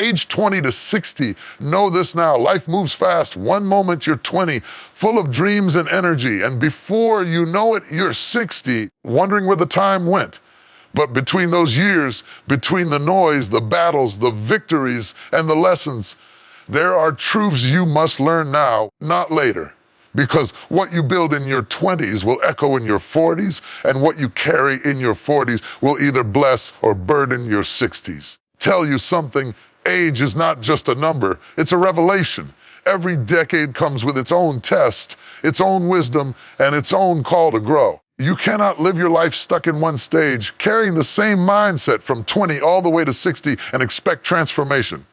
Age 20 to 60, know this now. Life moves fast. One moment you're 20, full of dreams and energy, and before you know it, you're 60, wondering where the time went. But between those years, between the noise, the battles, the victories, and the lessons, there are truths you must learn now, not later. Because what you build in your 20s will echo in your 40s, and what you carry in your 40s will either bless or burden your 60s. Tell you something, age is not just a number, it's a revelation. Every decade comes with its own test, its own wisdom, and its own call to grow. You cannot live your life stuck in one stage, carrying the same mindset from 20 all the way to 60 and expect transformation.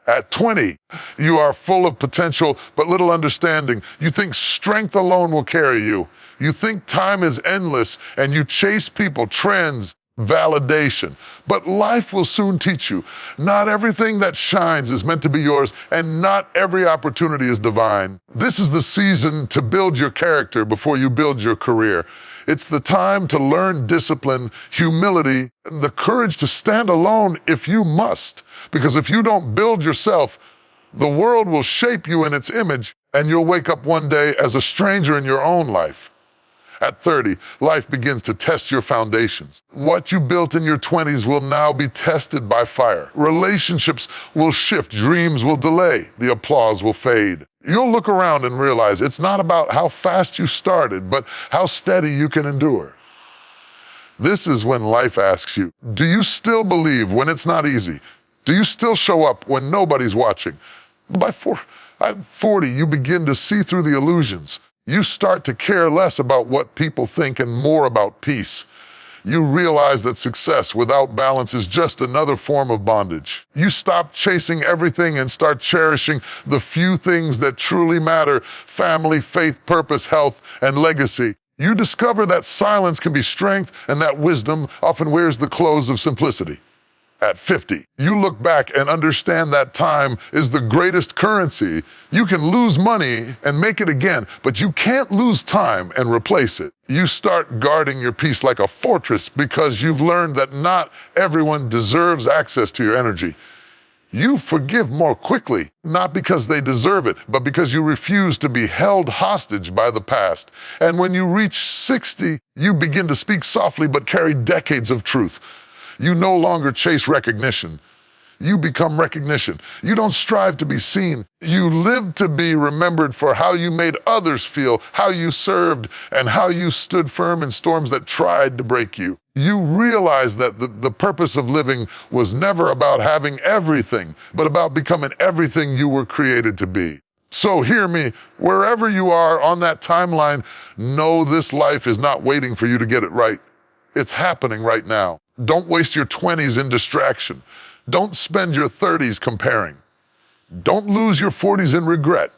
At 20, you are full of potential but little understanding. You think strength alone will carry you. You think time is endless and you chase people, trends, validation. But life will soon teach you. Not everything that shines is meant to be yours, and not every opportunity is divine. This is the season to build your character before you build your career. It's the time to learn discipline, humility, and the courage to stand alone if you must. Because if you don't build yourself, the world will shape you in its image, and you'll wake up one day as a stranger in your own life. At 30, life begins to test your foundations. What you built in your 20s will now be tested by fire. Relationships will shift, dreams will delay, the applause will fade. You'll look around and realize it's not about how fast you started, but how steady you can endure. This is when life asks you, do you still believe when it's not easy? Do you still show up when nobody's watching? By 40, you begin to see through the illusions. You start to care less about what people think and more about peace. You realize that success without balance is just another form of bondage. You stop chasing everything and start cherishing the few things that truly matter: family, faith, purpose, health, and legacy. You discover that silence can be strength and that wisdom often wears the clothes of simplicity. At 50, you look back and understand that time is the greatest currency. You can lose money and make it again, but you can't lose time and replace it. You start guarding your peace like a fortress because you've learned that not everyone deserves access to your energy. You forgive more quickly, not because they deserve it, but because you refuse to be held hostage by the past. And when you reach 60, you begin to speak softly but carry decades of truth. You no longer chase recognition. You become recognition. You don't strive to be seen. You live to be remembered for how you made others feel, how you served, and how you stood firm in storms that tried to break you. You realize that the purpose of living was never about having everything, but about becoming everything you were created to be. So hear me, wherever you are on that timeline, know this life is not waiting for you to get it right. It's happening right now. Don't waste your 20s in distraction. Don't spend your 30s comparing. Don't lose your 40s in regret.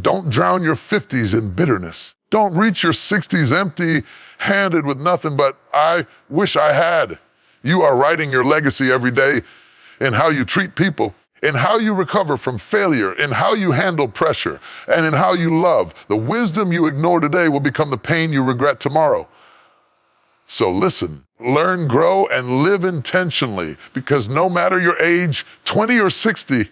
Don't drown your 50s in bitterness. Don't reach your 60s empty-handed with nothing but, I wish I had. You are writing your legacy every day in how you treat people, in how you recover from failure, in how you handle pressure, and in how you love. The wisdom you ignore today will become the pain you regret tomorrow. So listen, learn, grow, and live intentionally, because no matter your age, 20 or 60,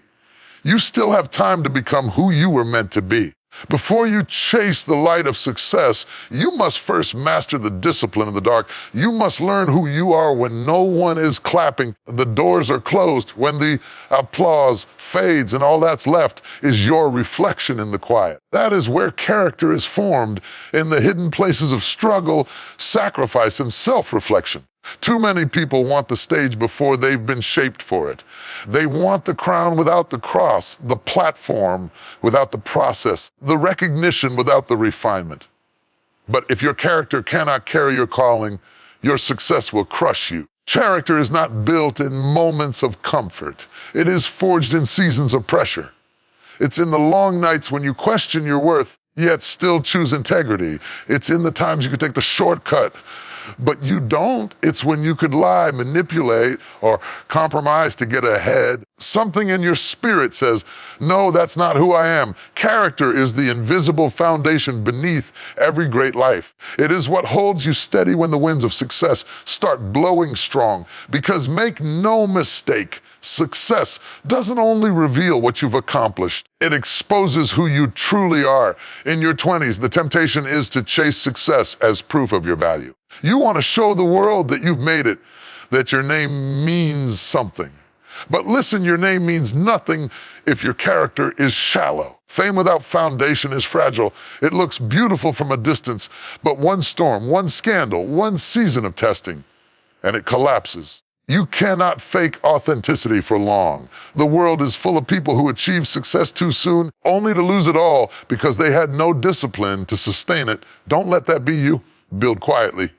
you still have time to become who you were meant to be. Before you chase the light of success, you must first master the discipline of the dark. You must learn who you are when no one is clapping, the doors are closed, when the applause fades and all that's left is your reflection in the quiet. That is where character is formed, in the hidden places of struggle, sacrifice, and self-reflection. Too many people want the stage before they've been shaped for it. They want the crown without the cross, the platform without the process, the recognition without the refinement. But if your character cannot carry your calling, your success will crush you. Character is not built in moments of comfort. It is forged in seasons of pressure. It's in the long nights when you question your worth, yet still choose integrity. It's in the times you could take the shortcut But you don't. It's when you could lie, manipulate, or compromise to get ahead. Something in your spirit says, no, that's not who I am. Character is the invisible foundation beneath every great life. It is what holds you steady when the winds of success start blowing strong. Because make no mistake, success doesn't only reveal what you've accomplished, it exposes who you truly are. In your 20s, the temptation is to chase success as proof of your value. You want to show the world that you've made it, that your name means something. But listen, your name means nothing if your character is shallow. Fame without foundation is fragile. It looks beautiful from a distance, but one storm, one scandal, one season of testing, and it collapses. You cannot fake authenticity for long. The world is full of people who achieve success too soon, only to lose it all because they had no discipline to sustain it. Don't let that be you. Build quietly.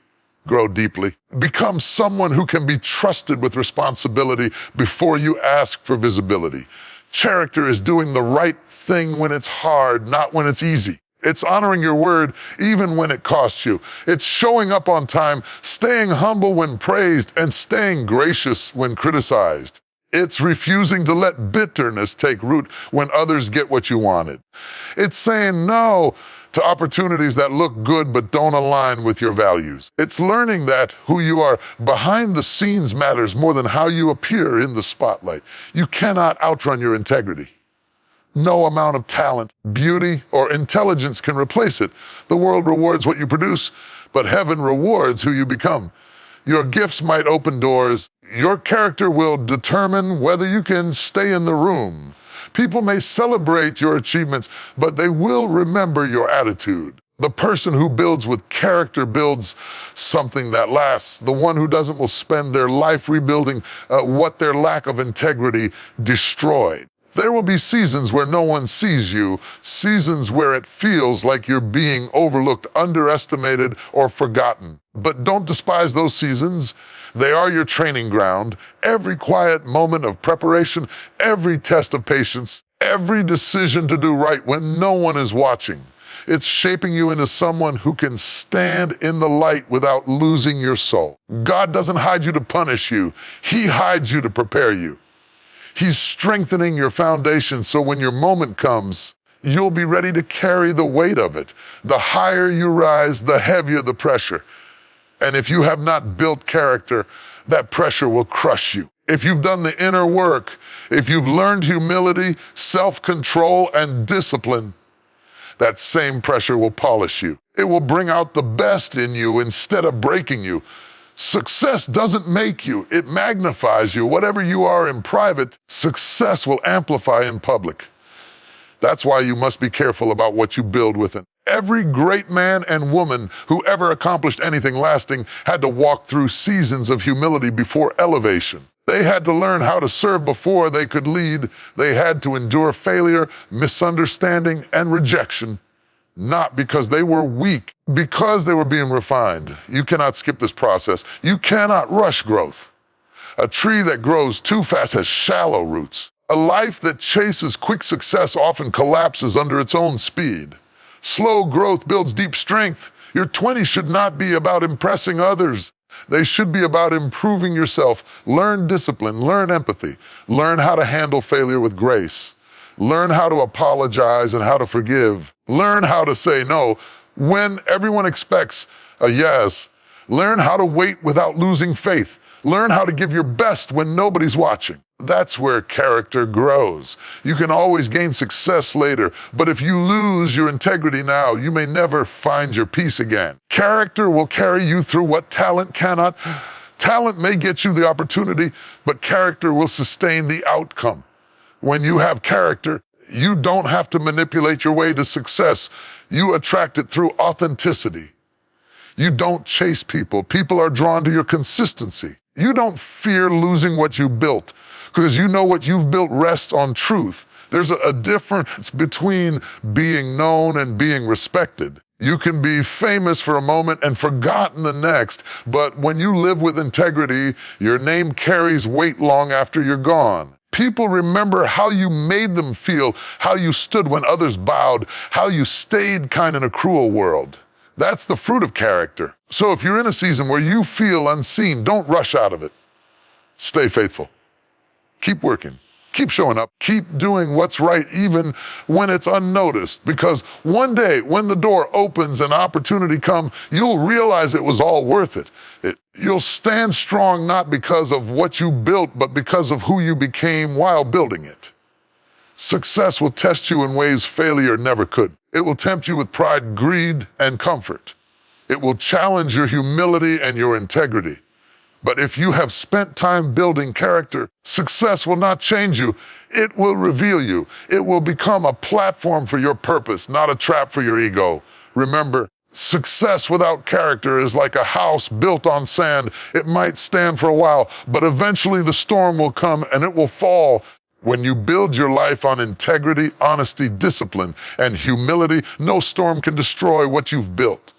Grow deeply. Become someone who can be trusted with responsibility before you ask for visibility. Character is doing the right thing when it's hard, not when it's easy. It's honoring your word even when it costs you. It's showing up on time, staying humble when praised, and staying gracious when criticized. It's refusing to let bitterness take root when others get what you wanted. It's saying no to opportunities that look good but don't align with your values. It's learning that who you are behind the scenes matters more than how you appear in the spotlight. You cannot outrun your integrity. No amount of talent, beauty, or intelligence can replace it. The world rewards what you produce, but heaven rewards who you become. Your gifts might open doors. Your character will determine whether you can stay in the room. People may celebrate your achievements, but they will remember your attitude. The person who builds with character builds something that lasts. The one who doesn't will spend their life rebuilding what their lack of integrity destroyed. There will be seasons where no one sees you, seasons where it feels like you're being overlooked, underestimated, or forgotten. But don't despise those seasons. They are your training ground. Every quiet moment of preparation, every test of patience, every decision to do right when no one is watching. It's shaping you into someone who can stand in the light without losing your soul. God doesn't hide you to punish you. He hides you to prepare you. He's strengthening your foundation so when your moment comes, you'll be ready to carry the weight of it. The higher you rise, the heavier the pressure. And if you have not built character, that pressure will crush you. If you've done the inner work, if you've learned humility, self-control, and discipline, that same pressure will polish you. It will bring out the best in you instead of breaking you. Success doesn't make you, it magnifies you. Whatever you are in private, success will amplify in public. That's why you must be careful about what you build within. Every great man and woman who ever accomplished anything lasting had to walk through seasons of humility before elevation. They had to learn how to serve before they could lead. They had to endure failure, misunderstanding, and rejection. Not because they were weak, because they were being refined. You cannot skip this process. You cannot rush growth. A tree that grows too fast has shallow roots. A life that chases quick success often collapses under its own speed. Slow growth builds deep strength. Your 20s should not be about impressing others. They should be about improving yourself. Learn discipline, learn empathy, learn how to handle failure with grace. Learn how to apologize and how to forgive. Learn how to say no when everyone expects a yes. Learn how to wait without losing faith. Learn how to give your best when nobody's watching. That's where character grows. You can always gain success later, but if you lose your integrity now, you may never find your peace again. Character will carry you through what talent cannot. Talent may get you the opportunity, but character will sustain the outcome. When you have character, you don't have to manipulate your way to success. You attract it through authenticity. You don't chase people. People are drawn to your consistency. You don't fear losing what you built because you know what you've built rests on truth. There's a difference between being known and being respected. You can be famous for a moment and forgotten the next, but when you live with integrity, your name carries weight long after you're gone. People remember how you made them feel, how you stood when others bowed, how you stayed kind in a cruel world. That's the fruit of character. So if you're in a season where you feel unseen, don't rush out of it. Stay faithful. Keep working. Keep showing up. Keep doing what's right even when it's unnoticed. Because one day when the door opens and opportunity comes, you'll realize it was all worth it. You'll stand strong not because of what you built, but because of who you became while building it. Success will test you in ways failure never could. It will tempt you with pride, greed, and comfort. It will challenge your humility and your integrity. But if you have spent time building character, success will not change you. It will reveal you. It will become a platform for your purpose, not a trap for your ego. Remember, success without character is like a house built on sand. It might stand for a while, but eventually the storm will come and it will fall. When you build your life on integrity, honesty, discipline, and humility, no storm can destroy what you've built.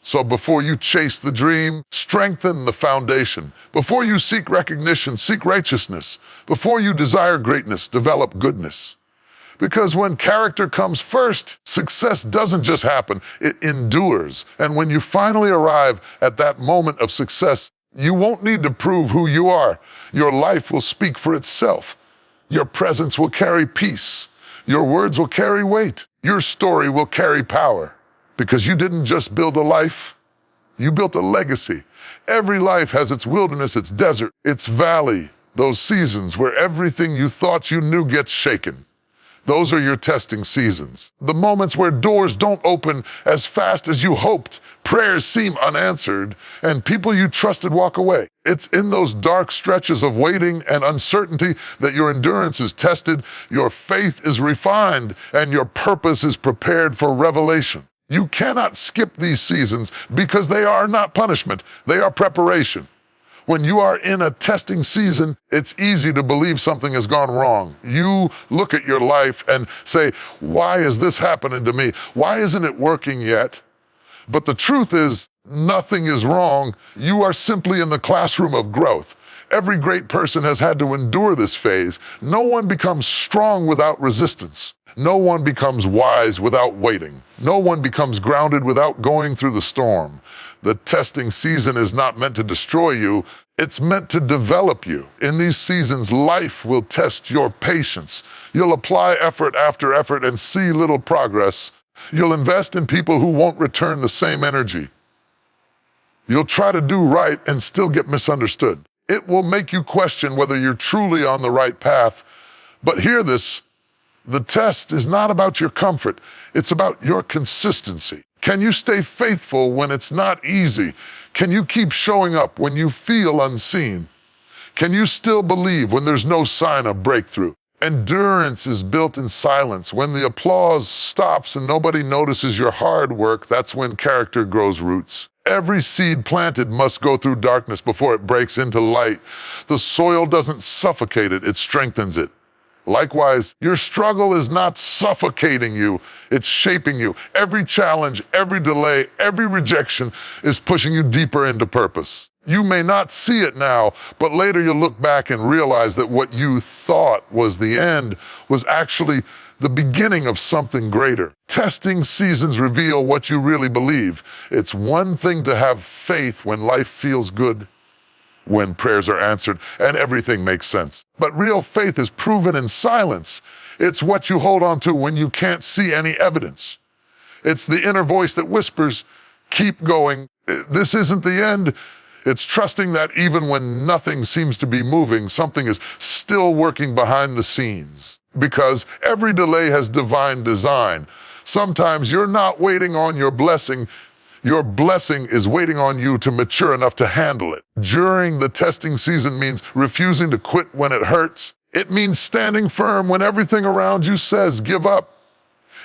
So before you chase the dream, strengthen the foundation. Before you seek recognition, seek righteousness. Before you desire greatness, develop goodness. Because when character comes first, success doesn't just happen, it endures. And when you finally arrive at that moment of success, you won't need to prove who you are. Your life will speak for itself. Your presence will carry peace. Your words will carry weight. Your story will carry power. Because you didn't just build a life, you built a legacy. Every life has its wilderness, its desert, its valley, those seasons where everything you thought you knew gets shaken. Those are your testing seasons. The moments where doors don't open as fast as you hoped, prayers seem unanswered, and people you trusted walk away. It's in those dark stretches of waiting and uncertainty that your endurance is tested, your faith is refined, and your purpose is prepared for revelation. You cannot skip these seasons because they are not punishment, they are preparation. When you are in a testing season, it's easy to believe something has gone wrong. You look at your life and say, why is this happening to me? Why isn't it working yet? But the truth is, nothing is wrong. You are simply in the classroom of growth. Every great person has had to endure this phase. No one becomes strong without resistance. No one becomes wise without waiting. No one becomes grounded without going through the storm. The testing season is not meant to destroy you. It's meant to develop you. In these seasons, life will test your patience. You'll apply effort after effort and see little progress. You'll invest in people who won't return the same energy. You'll try to do right and still get misunderstood. It will make you question whether you're truly on the right path. But hear this. The test is not about your comfort, it's about your consistency. Can you stay faithful when it's not easy? Can you keep showing up when you feel unseen? Can you still believe when there's no sign of breakthrough? Endurance is built in silence. When the applause stops and nobody notices your hard work, that's when character grows roots. Every seed planted must go through darkness before it breaks into light. The soil doesn't suffocate it, it strengthens it. Likewise, your struggle is not suffocating you, it's shaping you. Every challenge, every delay, every rejection is pushing you deeper into purpose. You may not see it now, but later you'll look back and realize that what you thought was the end was actually the beginning of something greater. Testing seasons reveal what you really believe. It's one thing to have faith when life feels good, when prayers are answered and everything makes sense. But real faith is proven in silence. It's what you hold on to when you can't see any evidence. It's the inner voice that whispers, keep going, this isn't the end. It's trusting that even when nothing seems to be moving, something is still working behind the scenes. Because every delay has divine design. Sometimes you're not waiting on your blessing is waiting on you to mature enough to handle it. During the testing season means refusing to quit when it hurts. It means standing firm when everything around you says give up.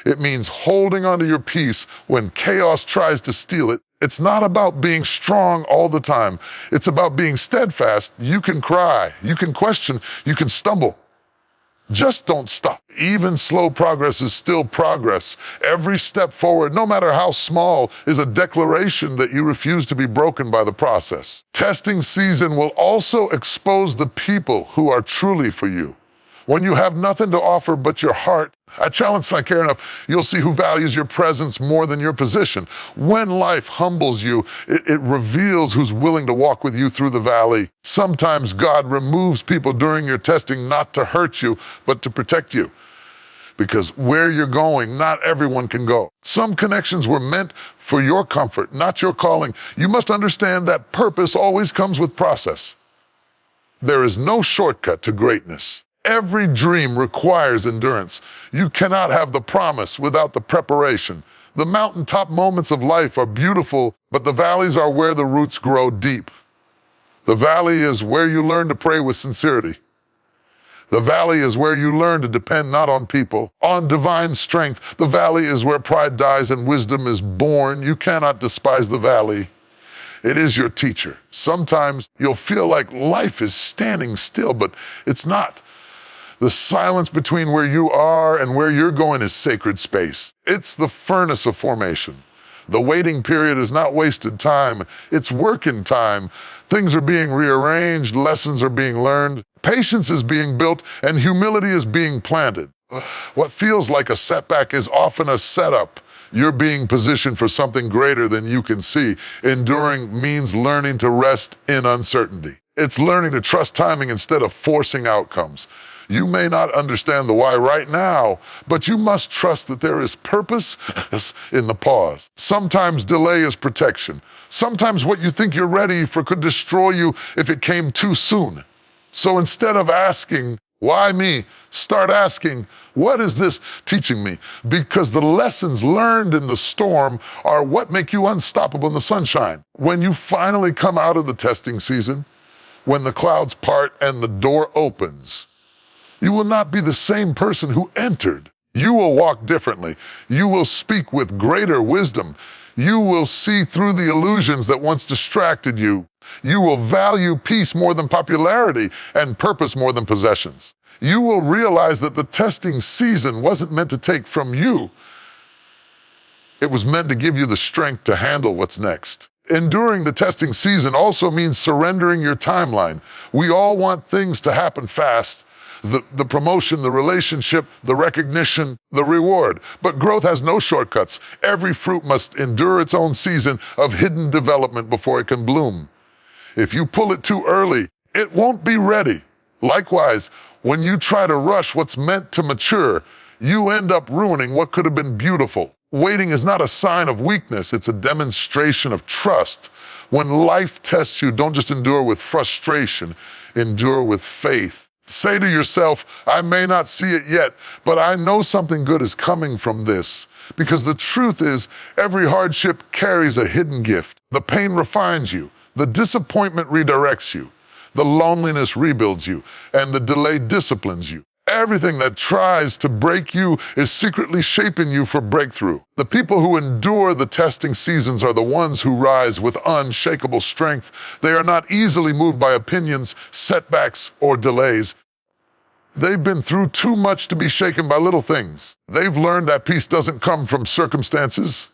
It means holding onto your peace when chaos tries to steal it. It's not about being strong all the time. It's about being steadfast. You can cry, you can question, you can stumble. Just don't stop. Even slow progress is still progress. Every step forward, no matter how small, is a declaration that you refuse to be broken by the process. Testing season will also expose the people who are truly for you. When you have nothing to offer but your heart, I challenge I care enough, you'll see who values your presence more than your position. When life humbles you, it reveals who's willing to walk with you through the valley. Sometimes God removes people during your testing not to hurt you, but to protect you. Because where you're going, not everyone can go. Some connections were meant for your comfort, not your calling. You must understand that purpose always comes with process. There is no shortcut to greatness. Every dream requires endurance. You cannot have the promise without the preparation. The mountaintop moments of life are beautiful, but the valleys are where the roots grow deep. The valley is where you learn to pray with sincerity. The valley is where you learn to depend not on people, on divine strength. The valley is where pride dies and wisdom is born. You cannot despise the valley. It is your teacher. Sometimes you'll feel like life is standing still, but it's not. The silence between where you are and where you're going is sacred space. It's the furnace of formation. The waiting period is not wasted time. It's working time. Things are being rearranged. Lessons are being learned. Patience is being built, and humility is being planted. What feels like a setback is often a setup. You're being positioned for something greater than you can see. Enduring means learning to rest in uncertainty. It's learning to trust timing instead of forcing outcomes. You may not understand the why right now, but you must trust that there is purpose in the pause. Sometimes delay is protection. Sometimes what you think you're ready for could destroy you if it came too soon. So instead of asking, why me? Start asking, what is this teaching me? Because the lessons learned in the storm are what make you unstoppable in the sunshine. When you finally come out of the testing season, when the clouds part and the door opens, you will not be the same person who entered. You will walk differently. You will speak with greater wisdom. You will see through the illusions that once distracted you. You will value peace more than popularity and purpose more than possessions. You will realize that the testing season wasn't meant to take from you. It was meant to give you the strength to handle what's next. Enduring the testing season also means surrendering your timeline. We all want things to happen fast. The promotion, the relationship, the recognition, the reward. But growth has no shortcuts. Every fruit must endure its own season of hidden development before it can bloom. If you pull it too early, it won't be ready. Likewise, when you try to rush what's meant to mature, you end up ruining what could have been beautiful. Waiting is not a sign of weakness, it's a demonstration of trust. When life tests you, don't just endure with frustration, endure with faith. Say to yourself, I may not see it yet, but I know something good is coming from this. Because the truth is, every hardship carries a hidden gift. The pain refines you. The disappointment redirects you. The loneliness rebuilds you. And the delay disciplines you. Everything that tries to break you is secretly shaping you for breakthrough. The people who endure the testing seasons are the ones who rise with unshakable strength. They are not easily moved by opinions, setbacks, or delays. They've been through too much to be shaken by little things. They've learned that peace doesn't come from circumstances.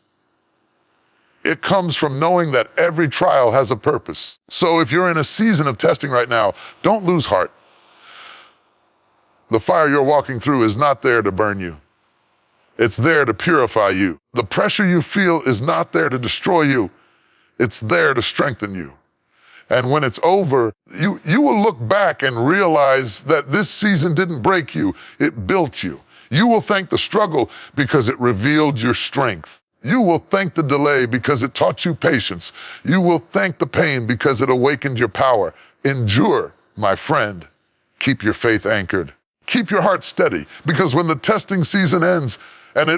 It comes from knowing that every trial has a purpose. So if you're in a season of testing right now, don't lose heart. The fire you're walking through is not there to burn you. It's there to purify you. The pressure you feel is not there to destroy you. It's there to strengthen you. And when it's over, you will look back and realize that this season didn't break you, it built you. You will thank the struggle because it revealed your strength. You will thank the delay because it taught you patience. You will thank the pain because it awakened your power. Endure, my friend. Keep your faith anchored. Keep your heart steady, because when the testing season ends, and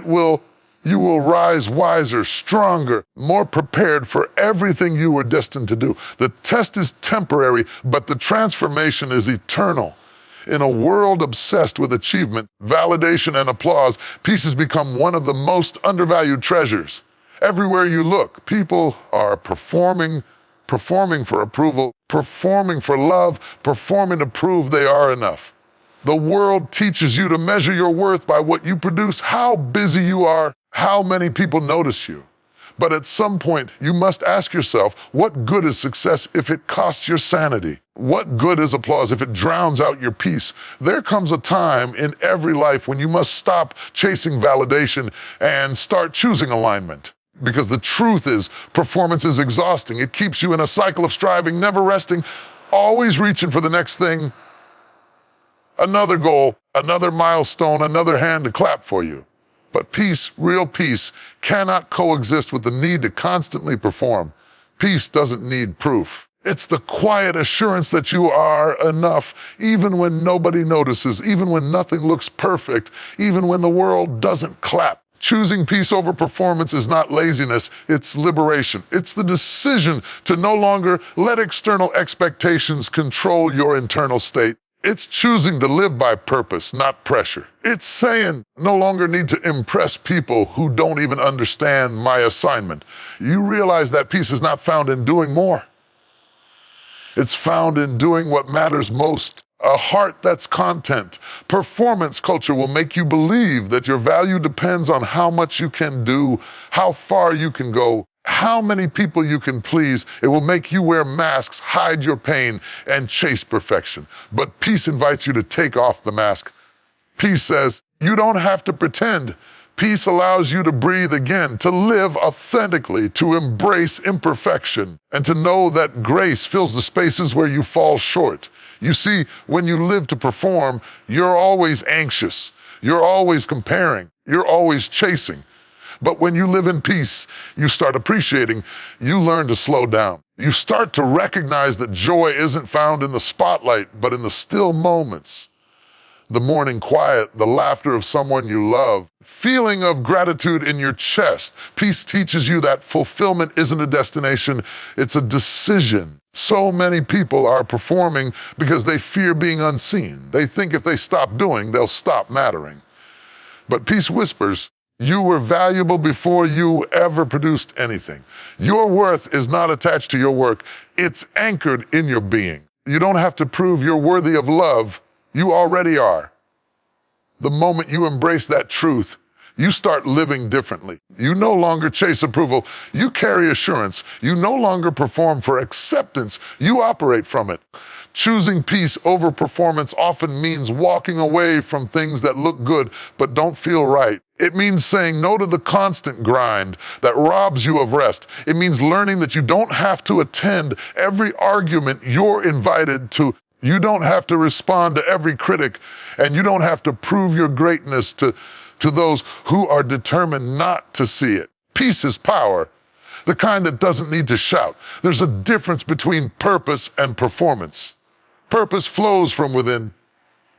you will rise wiser, stronger, more prepared for everything you were destined to do. The test is temporary, but the transformation is eternal. In a world obsessed with achievement, validation, and applause, peace has become one of the most undervalued treasures. Everywhere you look, people are performing for approval, performing for love, performing to prove they are enough. The world teaches you to measure your worth by what you produce, how busy you are, how many people notice you. But at some point, you must ask yourself, what good is success if it costs your sanity? What good is applause if it drowns out your peace? There comes a time in every life when you must stop chasing validation and start choosing alignment. Because the truth is, performance is exhausting. It keeps you in a cycle of striving, never resting, always reaching for the next thing, another goal, another milestone, another hand to clap for you. But peace, real peace, cannot coexist with the need to constantly perform. Peace doesn't need proof. It's the quiet assurance that you are enough, even when nobody notices, even when nothing looks perfect, even when the world doesn't clap. Choosing peace over performance is not laziness, it's liberation. It's the decision to no longer let external expectations control your internal state. It's choosing to live by purpose, not pressure. It's saying, no longer need to impress people who don't even understand my assignment. You realize that peace is not found in doing more. It's found in doing what matters most. A heart that's content. Performance culture will make you believe that your value depends on how much you can do, how far you can go, how many people you can please. It will make you wear masks, hide your pain, and chase perfection. But peace invites you to take off the mask. Peace says, you don't have to pretend. Peace allows you to breathe again, to live authentically, to embrace imperfection, and to know that grace fills the spaces where you fall short. You see, when you live to perform, you're always anxious. You're always comparing. You're always chasing. But when you live in peace, you start appreciating. You learn to slow down. You start to recognize that joy isn't found in the spotlight, but in the still moments. The morning quiet, the laughter of someone you love, feeling of gratitude in your chest. Peace teaches you that fulfillment isn't a destination, it's a decision. So many people are performing because they fear being unseen. They think if they stop doing, they'll stop mattering. But peace whispers, you were valuable before you ever produced anything. Your worth is not attached to your work, it's anchored in your being. You don't have to prove you're worthy of love. You already are. The moment you embrace that truth, you start living differently. You no longer chase approval. You carry assurance. You no longer perform for acceptance. You operate from it. Choosing peace over performance often means walking away from things that look good but don't feel right. It means saying no to the constant grind that robs you of rest. It means learning that you don't have to attend every argument you're invited to. You don't have to respond to every critic, and you don't have to prove your greatness to those who are determined not to see it. Peace is power, the kind that doesn't need to shout. There's a difference between purpose and performance. Purpose flows from within.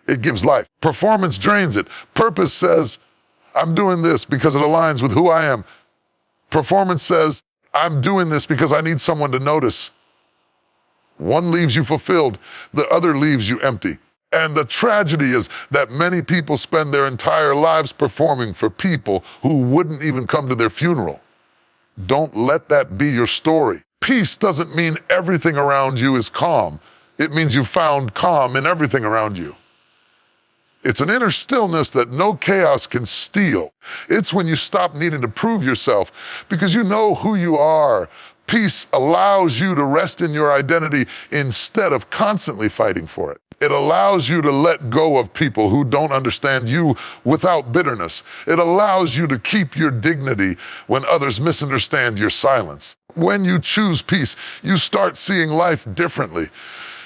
It gives life. Performance drains it. Purpose says, I'm doing this because it aligns with who I am. Performance says, I'm doing this because I need someone to notice. One leaves you fulfilled, the other leaves you empty. And the tragedy is that many people spend their entire lives performing for people who wouldn't even come to their funeral. Don't let that be your story. Peace doesn't mean everything around you is calm. It means you found calm in everything around you. It's an inner stillness that no chaos can steal. It's when you stop needing to prove yourself because you know who you are. Peace allows you to rest in your identity instead of constantly fighting for it. It allows you to let go of people who don't understand you without bitterness. It allows you to keep your dignity when others misunderstand your silence. When you choose peace, you start seeing life differently.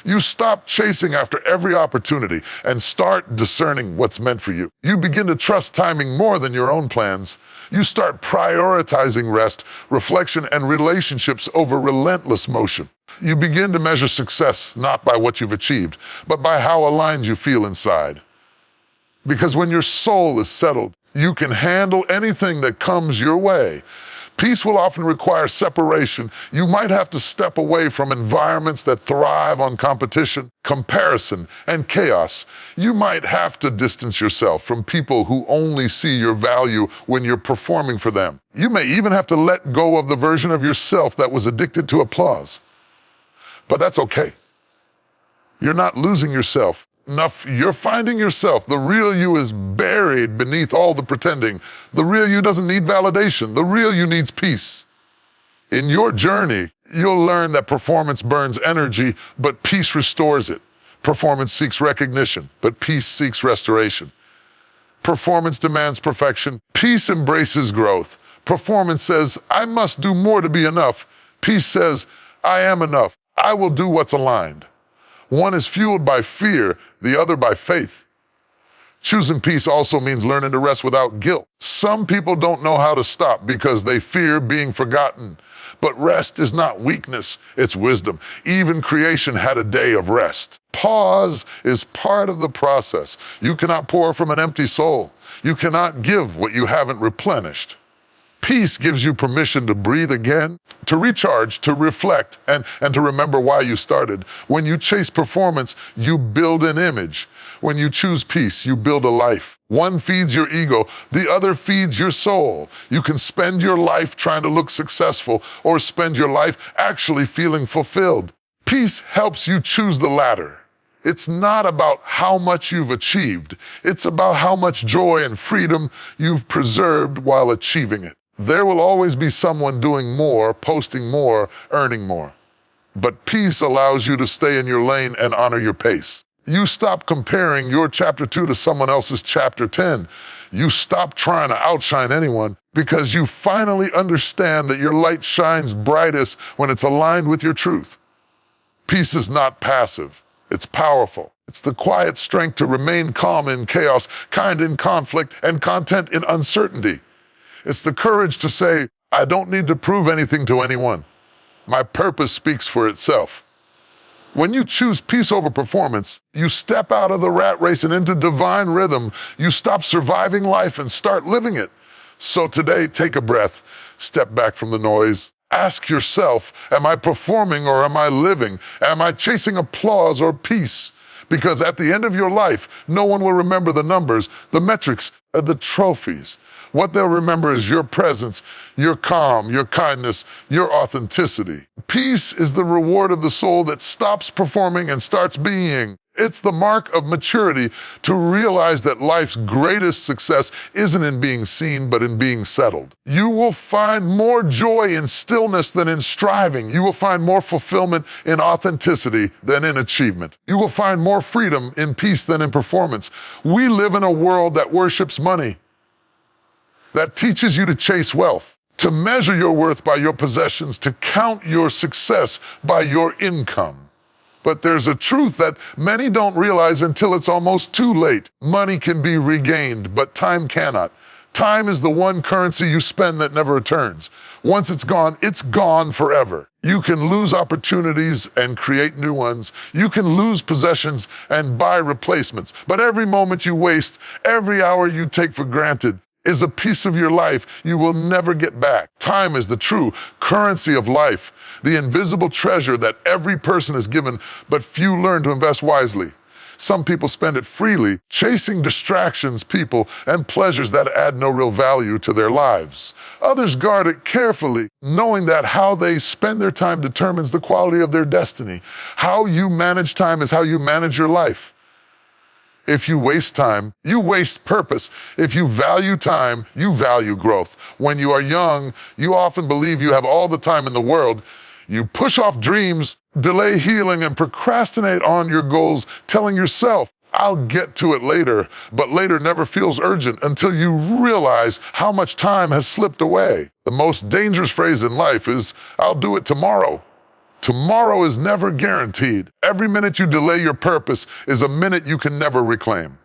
You stop chasing after every opportunity and start discerning what's meant for you. You begin to trust timing more than your own plans. You start prioritizing rest, reflection, and relationships over relentless motion. You begin to measure success not by what you've achieved, but by how aligned you feel inside. Because when your soul is settled, you can handle anything that comes your way. Peace will often require separation. You might have to step away from environments that thrive on competition, comparison, and chaos. You might have to distance yourself from people who only see your value when you're performing for them. You may even have to let go of the version of yourself that was addicted to applause. But that's okay. You're not losing yourself. You're finding yourself. The real you is buried beneath all the pretending. The real you doesn't need validation. The real you needs peace. In your journey, you'll learn that performance burns energy, but peace restores it. Performance seeks recognition, but peace seeks restoration. Performance demands perfection. Peace embraces growth. Performance says, I must do more to be enough. Peace says, I am enough. I will do what's aligned. One is fueled by fear, the other by faith. Choosing peace also means learning to rest without guilt. Some people don't know how to stop because they fear being forgotten. But rest is not weakness, it's wisdom. Even creation had a day of rest. Pause is part of the process. You cannot pour from an empty soul. You cannot give what you haven't replenished. Peace gives you permission to breathe again, to recharge, to reflect, and to remember why you started. When you chase performance, you build an image. When you choose peace, you build a life. One feeds your ego, the other feeds your soul. You can spend your life trying to look successful or spend your life actually feeling fulfilled. Peace helps you choose the latter. It's not about how much you've achieved. It's about how much joy and freedom you've preserved while achieving it. There will always be someone doing more, posting more, earning more. But peace allows you to stay in your lane and honor your pace. You stop comparing your chapter 2 to someone else's chapter 10. You stop trying to outshine anyone because you finally understand that your light shines brightest when it's aligned with your truth. Peace is not passive. It's powerful. It's the quiet strength to remain calm in chaos, kind in conflict, and content in uncertainty. It's the courage to say, I don't need to prove anything to anyone. My purpose speaks for itself. When you choose peace over performance, you step out of the rat race and into divine rhythm. You stop surviving life and start living it. So today, take a breath, step back from the noise. Ask yourself, am I performing or am I living? Am I chasing applause or peace? Because at the end of your life, no one will remember the numbers, the metrics, or the trophies. What they'll remember is your presence, your calm, your kindness, your authenticity. Peace is the reward of the soul that stops performing and starts being. It's the mark of maturity to realize that life's greatest success isn't in being seen, but in being settled. You will find more joy in stillness than in striving. You will find more fulfillment in authenticity than in achievement. You will find more freedom in peace than in performance. We live in a world that worships money, that teaches you to chase wealth, to measure your worth by your possessions, to count your success by your income. But there's a truth that many don't realize until it's almost too late. Money can be regained, but time cannot. Time is the one currency you spend that never returns. Once it's gone forever. You can lose opportunities and create new ones. You can lose possessions and buy replacements. But every moment you waste, every hour you take for granted, is a piece of your life you will never get back. Time is the true currency of life, the invisible treasure that every person is given, but few learn to invest wisely. Some people spend it freely, chasing distractions, people, and pleasures that add no real value to their lives. Others guard it carefully, knowing that how they spend their time determines the quality of their destiny. How you manage time is how you manage your life. If you waste time, you waste purpose. If you value time, you value growth. When you are young, you often believe you have all the time in the world. You push off dreams, delay healing, and procrastinate on your goals, telling yourself, I'll get to it later. But later never feels urgent until you realize how much time has slipped away. The most dangerous phrase in life is, I'll do it tomorrow. Tomorrow is never guaranteed. Every minute you delay your purpose is a minute you can never reclaim.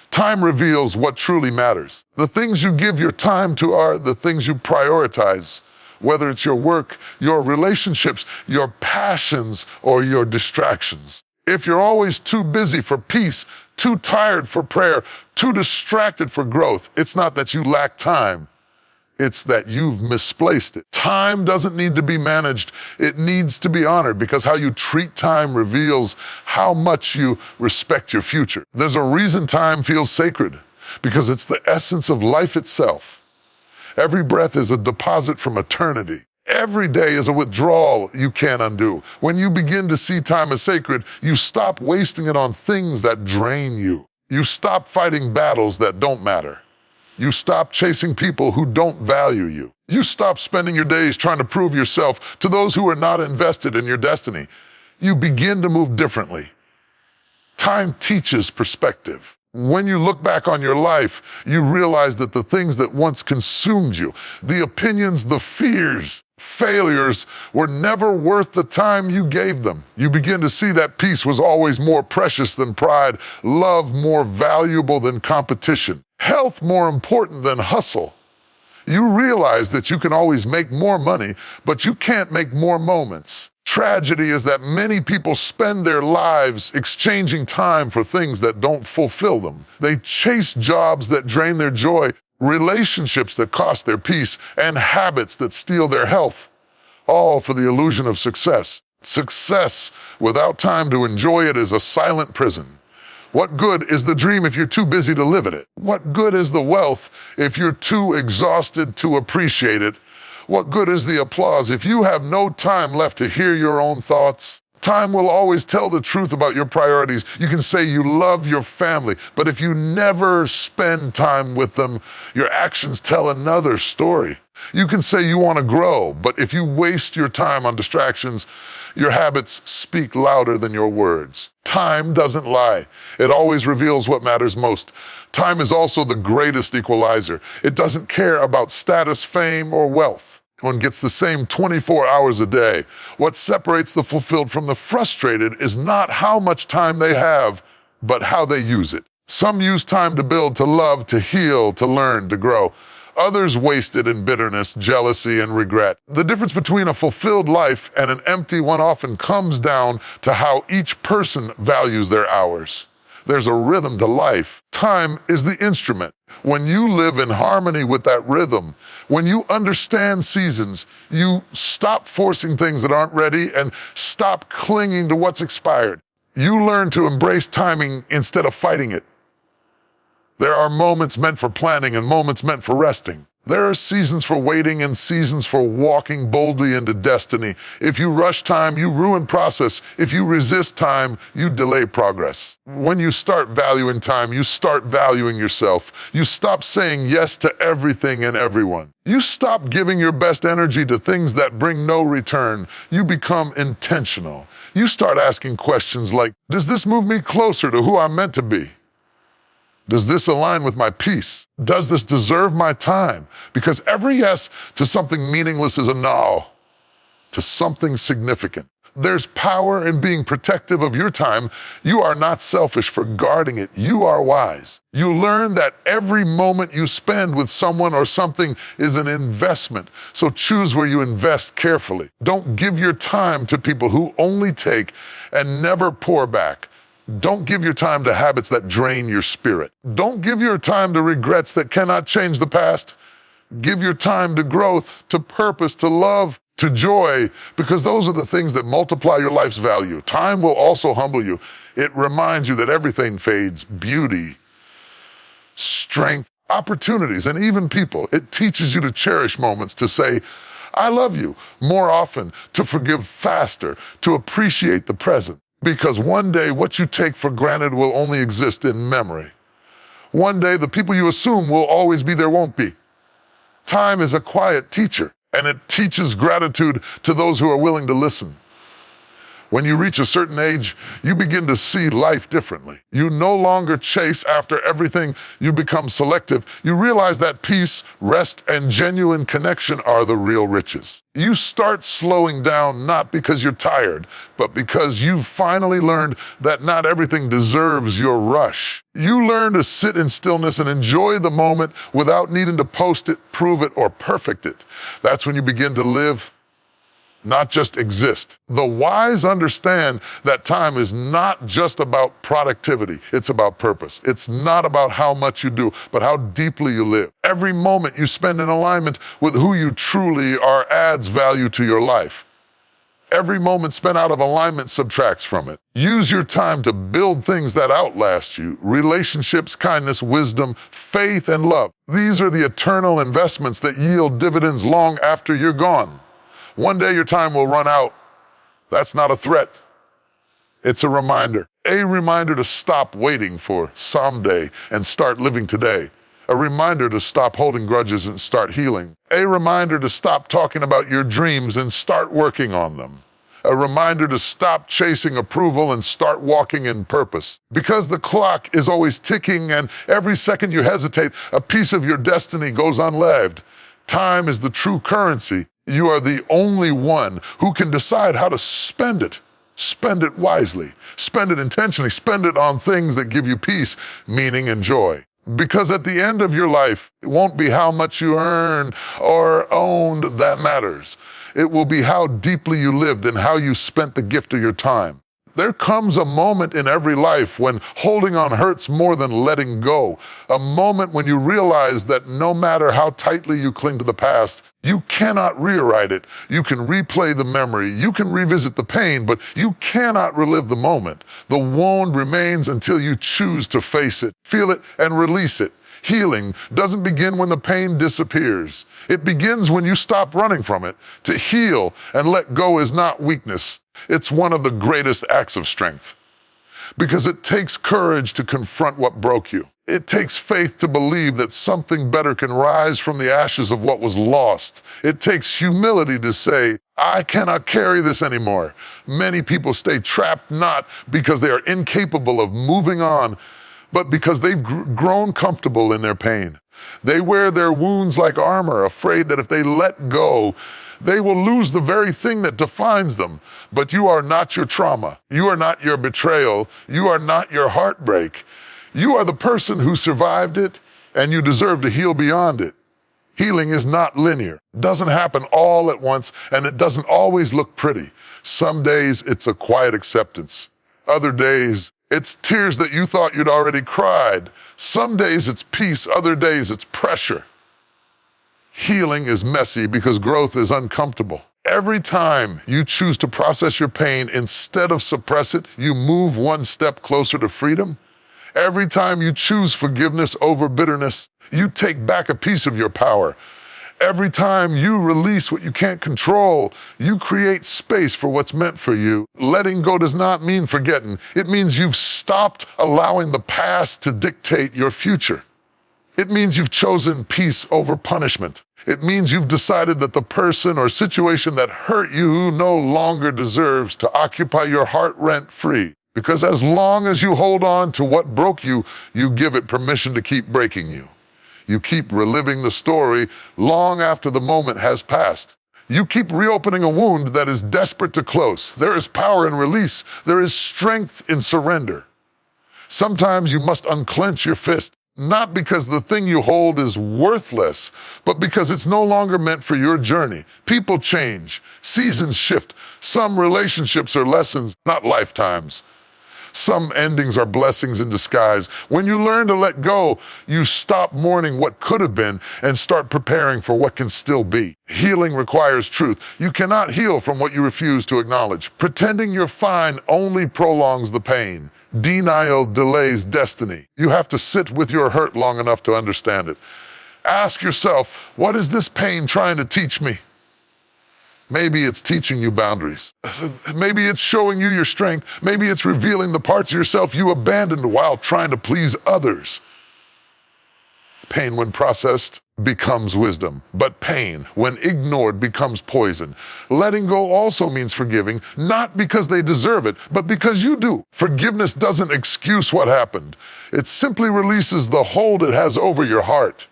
Time reveals what truly matters. The things you give your time to are the things you prioritize, whether it's your work, your relationships, your passions, or your distractions. If you're always too busy for peace, too tired for prayer, too distracted for growth, it's not that you lack time. It's that you've misplaced it. Time doesn't need to be managed. It needs to be honored because how you treat time reveals how much you respect your future. There's a reason time feels sacred because it's the essence of life itself. Every breath is a deposit from eternity. Every day is a withdrawal you can't undo. When you begin to see time as sacred, you stop wasting it on things that drain you. You stop fighting battles that don't matter. You stop chasing people who don't value you. You stop spending your days trying to prove yourself to those who are not invested in your destiny. You begin to move differently. Time teaches perspective. When you look back on your life, you realize that the things that once consumed you, the opinions, the fears, failures, were never worth the time you gave them. You begin to see that peace was always more precious than pride, love more valuable than competition, health more important than hustle. You realize that you can always make more money, but you can't make more moments. Tragedy is that many people spend their lives exchanging time for things that don't fulfill them. They chase jobs that drain their joy, relationships that cost their peace, and habits that steal their health, all for the illusion of success. Success without time to enjoy it is a silent prison. What good is the dream if you're too busy to live in it? What good is the wealth if you're too exhausted to appreciate it? What good is the applause if you have no time left to hear your own thoughts? Time will always tell the truth about your priorities. You can say you love your family, but if you never spend time with them, your actions tell another story. You can say you want to grow, but if you waste your time on distractions, your habits speak louder than your words. Time doesn't lie. It always reveals what matters most. Time is also the greatest equalizer. It doesn't care about status, fame, or wealth. One gets the same 24 hours a day. What separates the fulfilled from the frustrated is not how much time they have, but how they use it. Some use time to build, to love, to heal, to learn, to grow. Others waste it in bitterness, jealousy, and regret. The difference between a fulfilled life and an empty one often comes down to how each person values their hours. There's a rhythm to life. Time is the instrument. When you live in harmony with that rhythm, when you understand seasons, you stop forcing things that aren't ready and stop clinging to what's expired. You learn to embrace timing instead of fighting it. There are moments meant for planning and moments meant for resting. There are seasons for waiting and seasons for walking boldly into destiny. If you rush time, you ruin process. If you resist time, you delay progress. When you start valuing time, you start valuing yourself. You stop saying yes to everything and everyone. You stop giving your best energy to things that bring no return. You become intentional. You start asking questions like, does this move me closer to who I'm meant to be? Does this align with my peace? Does this deserve my time? Because every yes to something meaningless is a no to something significant. There's power in being protective of your time. You are not selfish for guarding it. You are wise. You learn that every moment you spend with someone or something is an investment. So choose where you invest carefully. Don't give your time to people who only take and never pour back. Don't give your time to habits that drain your spirit. Don't give your time to regrets that cannot change the past. Give your time to growth, to purpose, to love, to joy, because those are the things that multiply your life's value. Time will also humble you. It reminds you that everything fades: beauty, strength, opportunities, and even people. It teaches you to cherish moments, to say, I love you more often, to forgive faster, to appreciate the present. Because one day, what you take for granted will only exist in memory. One day, the people you assume will always be there won't be. Time is a quiet teacher, and it teaches gratitude to those who are willing to listen. When you reach a certain age, you begin to see life differently. You no longer chase after everything. You become selective. You realize that peace, rest, and genuine connection are the real riches. You start slowing down not because you're tired, but because you've finally learned that not everything deserves your rush. You learn to sit in stillness and enjoy the moment without needing to post it, prove it, or perfect it. That's when you begin to live, not just exist. The wise understand that time is not just about productivity, it's about purpose. It's not about how much you do, but how deeply you live. Every moment you spend in alignment with who you truly are adds value to your life. Every moment spent out of alignment subtracts from it. Use your time to build things that outlast you: relationships, kindness, wisdom, faith, and love. These are the eternal investments that yield dividends long after you're gone. One day your time will run out. That's not a threat. It's a reminder to stop waiting for someday and start living today. A reminder to stop holding grudges and start healing. A reminder to stop talking about your dreams and start working on them. A reminder to stop chasing approval and start walking in purpose. Because the clock is always ticking, and every second you hesitate, a piece of your destiny goes unlived. Time is the true currency. You are the only one who can decide how to spend it. Spend it wisely. Spend it intentionally. Spend it on things that give you peace, meaning, and joy. Because at the end of your life, it won't be how much you earn or owned that matters. It will be how deeply you lived and how you spent the gift of your time. There comes a moment in every life when holding on hurts more than letting go. A moment when you realize that no matter how tightly you cling to the past, you cannot rewrite it. You can replay the memory, you can revisit the pain, but you cannot relive the moment. The wound remains until you choose to face it, feel it, and release it. Healing doesn't begin when the pain disappears. It begins when you stop running from it. To heal and let go is not weakness. It's one of the greatest acts of strength. Because it takes courage to confront what broke you. It takes faith to believe that something better can rise from the ashes of what was lost. It takes humility to say, I cannot carry this anymore. Many people stay trapped not because they are incapable of moving on, but because they've grown comfortable in their pain. They wear their wounds like armor, afraid that if they let go, they will lose the very thing that defines them. But you are not your trauma. You are not your betrayal. You are not your heartbreak. You are the person who survived it, and you deserve to heal beyond it. Healing is not linear. It doesn't happen all at once, and it doesn't always look pretty. Some days it's a quiet acceptance. Other days, it's tears that you thought you'd already cried. Some days it's peace, other days it's pressure. Healing is messy because growth is uncomfortable. Every time you choose to process your pain instead of suppress it, you move one step closer to freedom. Every time you choose forgiveness over bitterness, you take back a piece of your power. Every time you release what you can't control, you create space for what's meant for you. Letting go does not mean forgetting. It means you've stopped allowing the past to dictate your future. It means you've chosen peace over punishment. It means you've decided that the person or situation that hurt you no longer deserves to occupy your heart rent-free. Because as long as you hold on to what broke you, you give it permission to keep breaking you. You keep reliving the story long after the moment has passed. You keep reopening a wound that is desperate to close. There is power in release. There is strength in surrender. Sometimes you must unclench your fist, not because the thing you hold is worthless, but because it's no longer meant for your journey. People change. Seasons shift. Some relationships are lessons, not lifetimes. Some endings are blessings in disguise. When you learn to let go, you stop mourning what could have been and start preparing for what can still be. Healing requires truth. You cannot heal from what you refuse to acknowledge. Pretending you're fine only prolongs the pain. Denial delays destiny. You have to sit with your hurt long enough to understand it. Ask yourself, what is this pain trying to teach me? Maybe it's teaching you boundaries. Maybe it's showing you your strength. Maybe it's revealing the parts of yourself you abandoned while trying to please others. Pain, when processed, becomes wisdom. But pain, when ignored, becomes poison. Letting go also means forgiving, not because they deserve it, but because you do. Forgiveness doesn't excuse what happened. It simply releases the hold it has over your heart.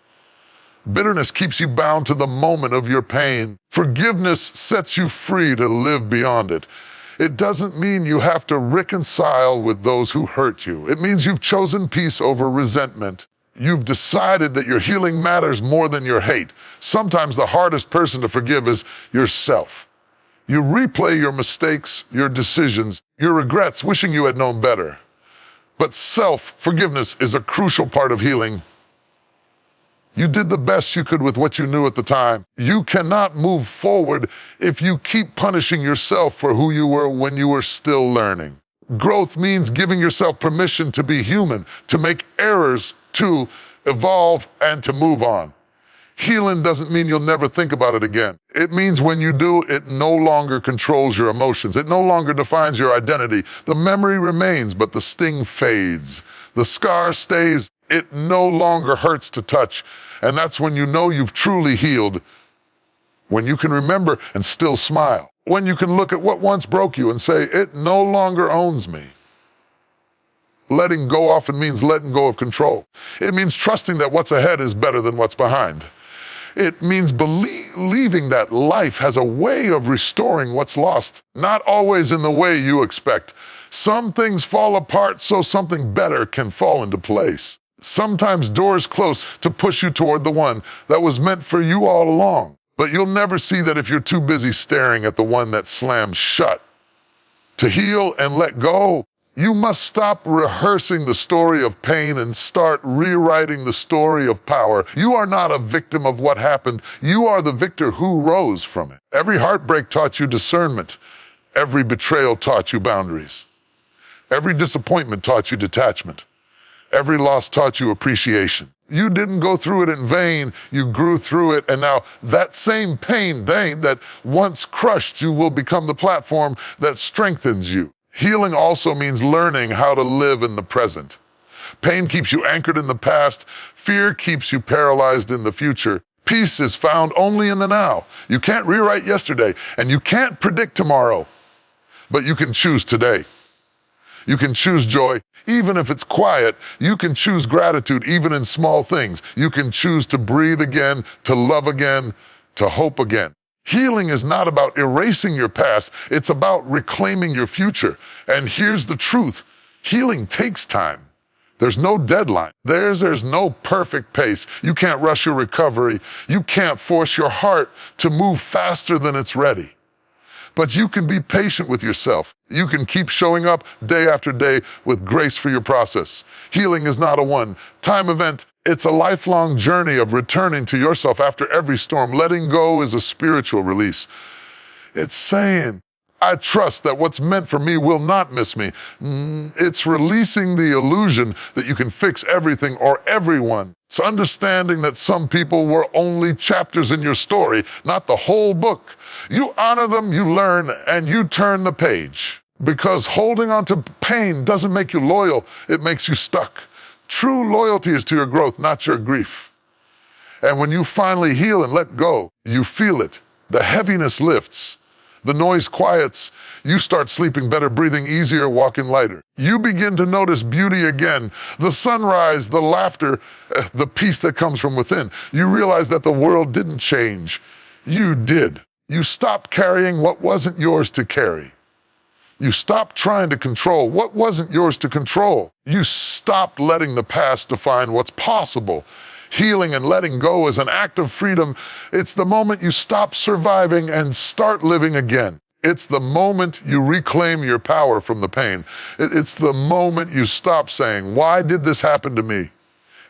Bitterness keeps you bound to the moment of your pain. Forgiveness sets you free to live beyond it. It doesn't mean you have to reconcile with those who hurt you. It means you've chosen peace over resentment. You've decided that your healing matters more than your hate. Sometimes the hardest person to forgive is yourself. You replay your mistakes, your decisions, your regrets, wishing you had known better. But self-forgiveness is a crucial part of healing. You did the best you could with what you knew at the time. You cannot move forward if you keep punishing yourself for who you were when you were still learning. Growth means giving yourself permission to be human, to make errors, to evolve, and to move on. Healing doesn't mean you'll never think about it again. It means when you do, it no longer controls your emotions. It no longer defines your identity. The memory remains, but the sting fades. The scar stays, It no longer hurts to touch. And that's when you know you've truly healed. When you can remember and still smile. When you can look at what once broke you and say, it no longer owns me. Letting go often means letting go of control. It means trusting that what's ahead is better than what's behind. It means believing that life has a way of restoring what's lost, not always in the way you expect. Some things fall apart so something better can fall into place. Sometimes doors close to push you toward the one that was meant for you all along. But you'll never see that if you're too busy staring at the one that slammed shut. To heal and let go, you must stop rehearsing the story of pain and start rewriting the story of power. You are not a victim of what happened. You are the victor who rose from it. Every heartbreak taught you discernment. Every betrayal taught you boundaries. Every disappointment taught you detachment. Every loss taught you appreciation. You didn't go through it in vain. You grew through it, and now that same pain that once crushed you will become the platform that strengthens you. Healing also means learning how to live in the present. Pain keeps you anchored in the past. Fear keeps you paralyzed in the future. Peace is found only in the now. You can't rewrite yesterday, and you can't predict tomorrow, but you can choose today. You can choose joy, even if it's quiet. You can choose gratitude, even in small things. You can choose to breathe again, to love again, to hope again. Healing is not about erasing your past. It's about reclaiming your future. And here's the truth. Healing takes time. There's no deadline. There's no perfect pace. You can't rush your recovery. You can't force your heart to move faster than it's ready. But you can be patient with yourself. You can keep showing up day after day with grace for your process. Healing is not a one-time event. It's a lifelong journey of returning to yourself after every storm. Letting go is a spiritual release. It's saying, I trust that what's meant for me will not miss me. It's releasing the illusion that you can fix everything or everyone. It's understanding that some people were only chapters in your story, not the whole book. You honor them, you learn, and you turn the page. Because holding on to pain doesn't make you loyal, it makes you stuck. True loyalty is to your growth, not your grief. And when you finally heal and let go, you feel it. The heaviness lifts. The noise quiets. You start sleeping better, breathing easier, walking lighter. You begin to notice beauty again. The sunrise, the laughter, the peace that comes from within. You realize that the world didn't change. You did. You stopped carrying what wasn't yours to carry. You stopped trying to control what wasn't yours to control. You stopped letting the past define what's possible. Healing and letting go is an act of freedom. It's the moment you stop surviving and start living again. It's the moment you reclaim your power from the pain. It's the moment you stop saying, why did this happen to me?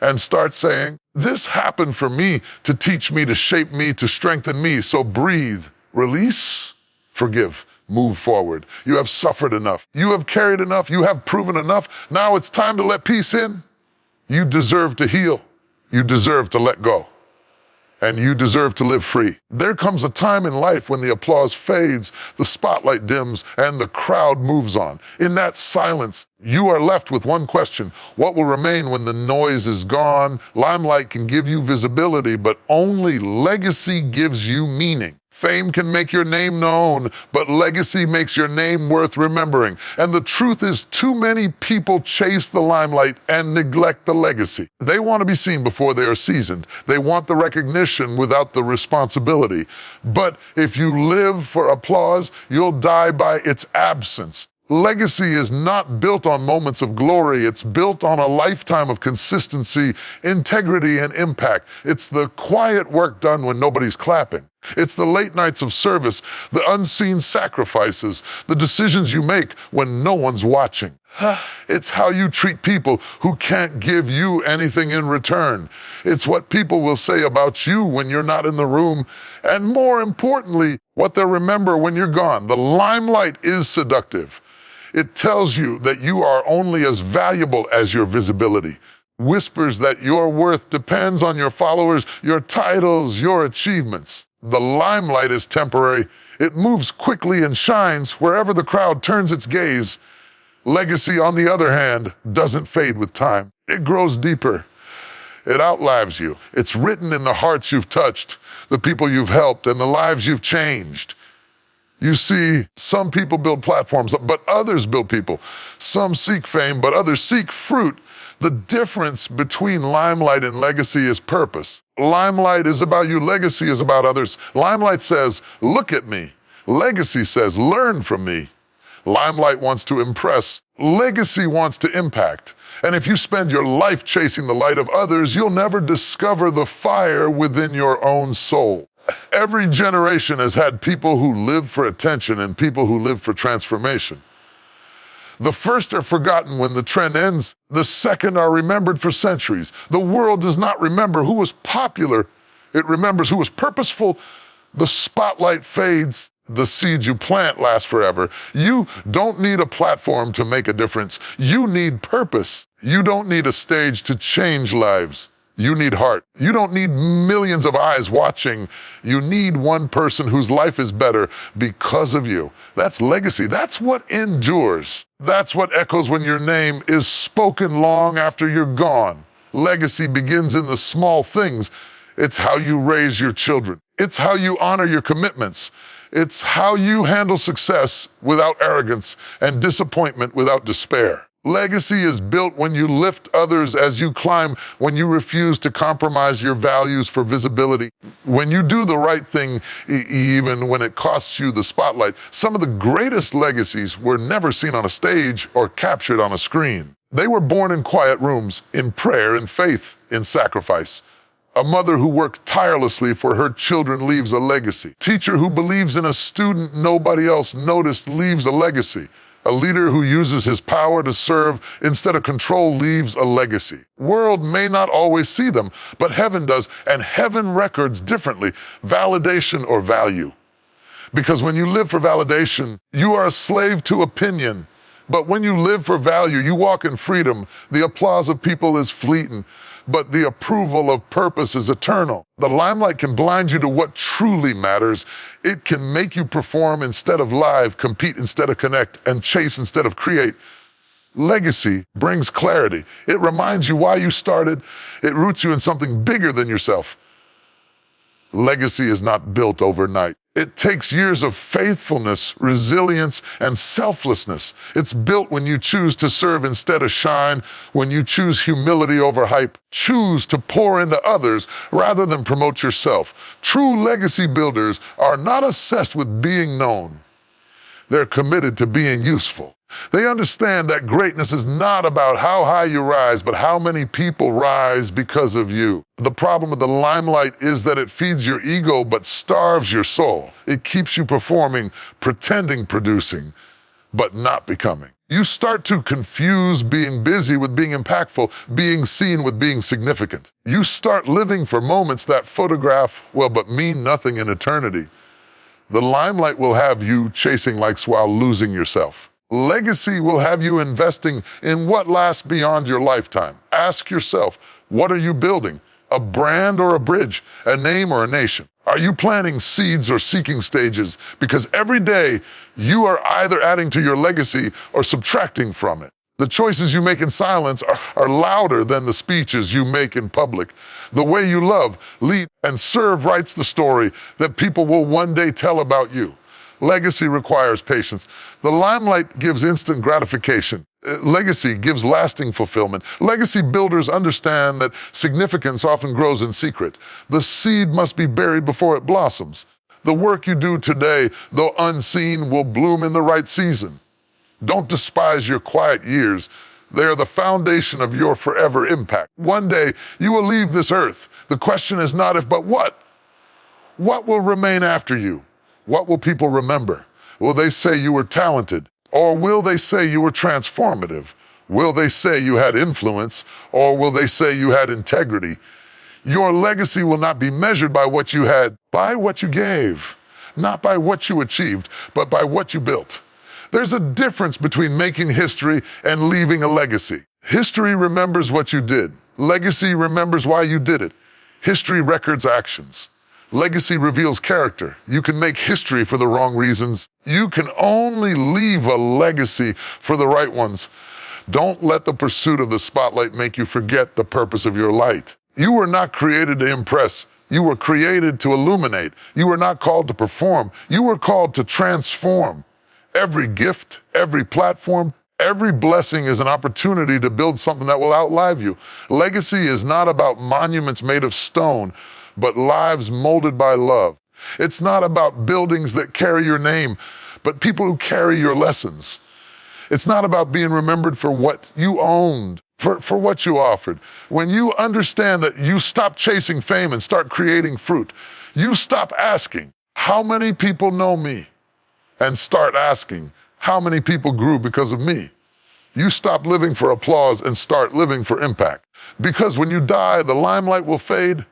And start saying, this happened for me to teach me, to shape me, to strengthen me. So breathe, release, forgive. Move forward. You have suffered enough. You have carried enough. You have proven enough. Now it's time to let peace in. You deserve to heal. You deserve to let go. And you deserve to live free. There comes a time in life when the applause fades, the spotlight dims, and the crowd moves on. In that silence, you are left with one question. What will remain when the noise is gone? Limelight can give you visibility, but only legacy gives you meaning. Fame can make your name known, but legacy makes your name worth remembering. And the truth is, too many people chase the limelight and neglect the legacy. They want to be seen before they are seasoned. They want the recognition without the responsibility. But if you live for applause, you'll die by its absence. Legacy is not built on moments of glory. It's built on a lifetime of consistency, integrity, and impact. It's the quiet work done when nobody's clapping. It's the late nights of service, the unseen sacrifices, the decisions you make when no one's watching. It's how you treat people who can't give you anything in return. It's what people will say about you when you're not in the room. And more importantly, what they'll remember when you're gone. The limelight is seductive. It tells you that you are only as valuable as your visibility. Whispers that your worth depends on your followers, your titles, your achievements. The limelight is temporary. It moves quickly and shines wherever the crowd turns its gaze. Legacy, on the other hand, doesn't fade with time. It grows deeper. It outlives you. It's written in the hearts you've touched, the people you've helped, and the lives you've changed. You see, some people build platforms, but others build people. Some seek fame, but others seek fruit. The difference between limelight and legacy is purpose. Limelight is about you, legacy is about others. Limelight says, look at me. Legacy says, learn from me. Limelight wants to impress. Legacy wants to impact. And if you spend your life chasing the light of others, you'll never discover the fire within your own soul. Every generation has had people who live for attention and people who live for transformation. The first are forgotten when the trend ends. The second are remembered for centuries. The world does not remember who was popular. It remembers who was purposeful. The spotlight fades. The seeds you plant last forever. You don't need a platform to make a difference. You need purpose. You don't need a stage to change lives. You need heart. You don't need millions of eyes watching. You need one person whose life is better because of you. That's legacy. That's what endures. That's what echoes when your name is spoken long after you're gone. Legacy begins in the small things. It's how you raise your children. It's how you honor your commitments. It's how you handle success without arrogance and disappointment without despair. Legacy is built when you lift others as you climb, when you refuse to compromise your values for visibility, when you do the right thing even when it costs you the spotlight. Some of the greatest legacies were never seen on a stage or captured on a screen. They were born in quiet rooms, in prayer, in faith, in sacrifice. A mother who works tirelessly for her children leaves a legacy. Teacher who believes in a student nobody else noticed leaves a legacy. A leader who uses his power to serve instead of control leaves a legacy. World may not always see them, but heaven does, and heaven records differently, validation or value. Because when you live for validation, you are a slave to opinion. But when you live for value, you walk in freedom. The applause of people is fleeting, but the approval of purpose is eternal. The limelight can blind you to what truly matters. It can make you perform instead of live, compete instead of connect, and chase instead of create. Legacy brings clarity. It reminds you why you started. It roots you in something bigger than yourself. Legacy is not built overnight. It takes years of faithfulness, resilience, and selflessness. It's built when you choose to serve instead of shine, when you choose humility over hype, choose to pour into others rather than promote yourself. True legacy builders are not obsessed with being known. They're committed to being useful. They understand that greatness is not about how high you rise, but how many people rise because of you. The problem with the limelight is that it feeds your ego but starves your soul. It keeps you performing, pretending producing, but not becoming. You start to confuse being busy with being impactful, being seen with being significant. You start living for moments that photograph, but mean nothing in eternity. The limelight will have you chasing likes while losing yourself. Legacy will have you investing in what lasts beyond your lifetime. Ask yourself, what are you building? A brand or a bridge? A name or a nation? Are you planting seeds or seeking stages? Because every day you are either adding to your legacy or subtracting from it. The choices you make in silence are louder than the speeches you make in public. The way you love, lead, and serve writes the story that people will one day tell about you. Legacy requires patience. The limelight gives instant gratification. Legacy gives lasting fulfillment. Legacy builders understand that significance often grows in secret. The seed must be buried before it blossoms. The work you do today, though unseen, will bloom in the right season. Don't despise your quiet years. They are the foundation of your forever impact. One day, you will leave this earth. The question is not if, but what? What will remain after you? What will people remember? Will they say you were talented? Or will they say you were transformative? Will they say you had influence? Or will they say you had integrity? Your legacy will not be measured by what you had, by what you gave. Not by what you achieved, but by what you built. There's a difference between making history and leaving a legacy. History remembers what you did. Legacy remembers why you did it. History records actions. Legacy reveals character. You can make history for the wrong reasons. You can only leave a legacy for the right ones. Don't let the pursuit of the spotlight make you forget the purpose of your light. You were not created to impress. You were created to illuminate. You were not called to perform. You were called to transform. Every gift, every platform, every blessing is an opportunity to build something that will outlive you. Legacy is not about monuments made of stone, but lives molded by love. It's not about buildings that carry your name, but people who carry your lessons. It's not about being remembered for what you owned, for what you offered. When you understand that you stop chasing fame and start creating fruit, you stop asking, how many people know me? And start asking, how many people grew because of me? You stop living for applause and start living for impact. Because when you die, the limelight will fade,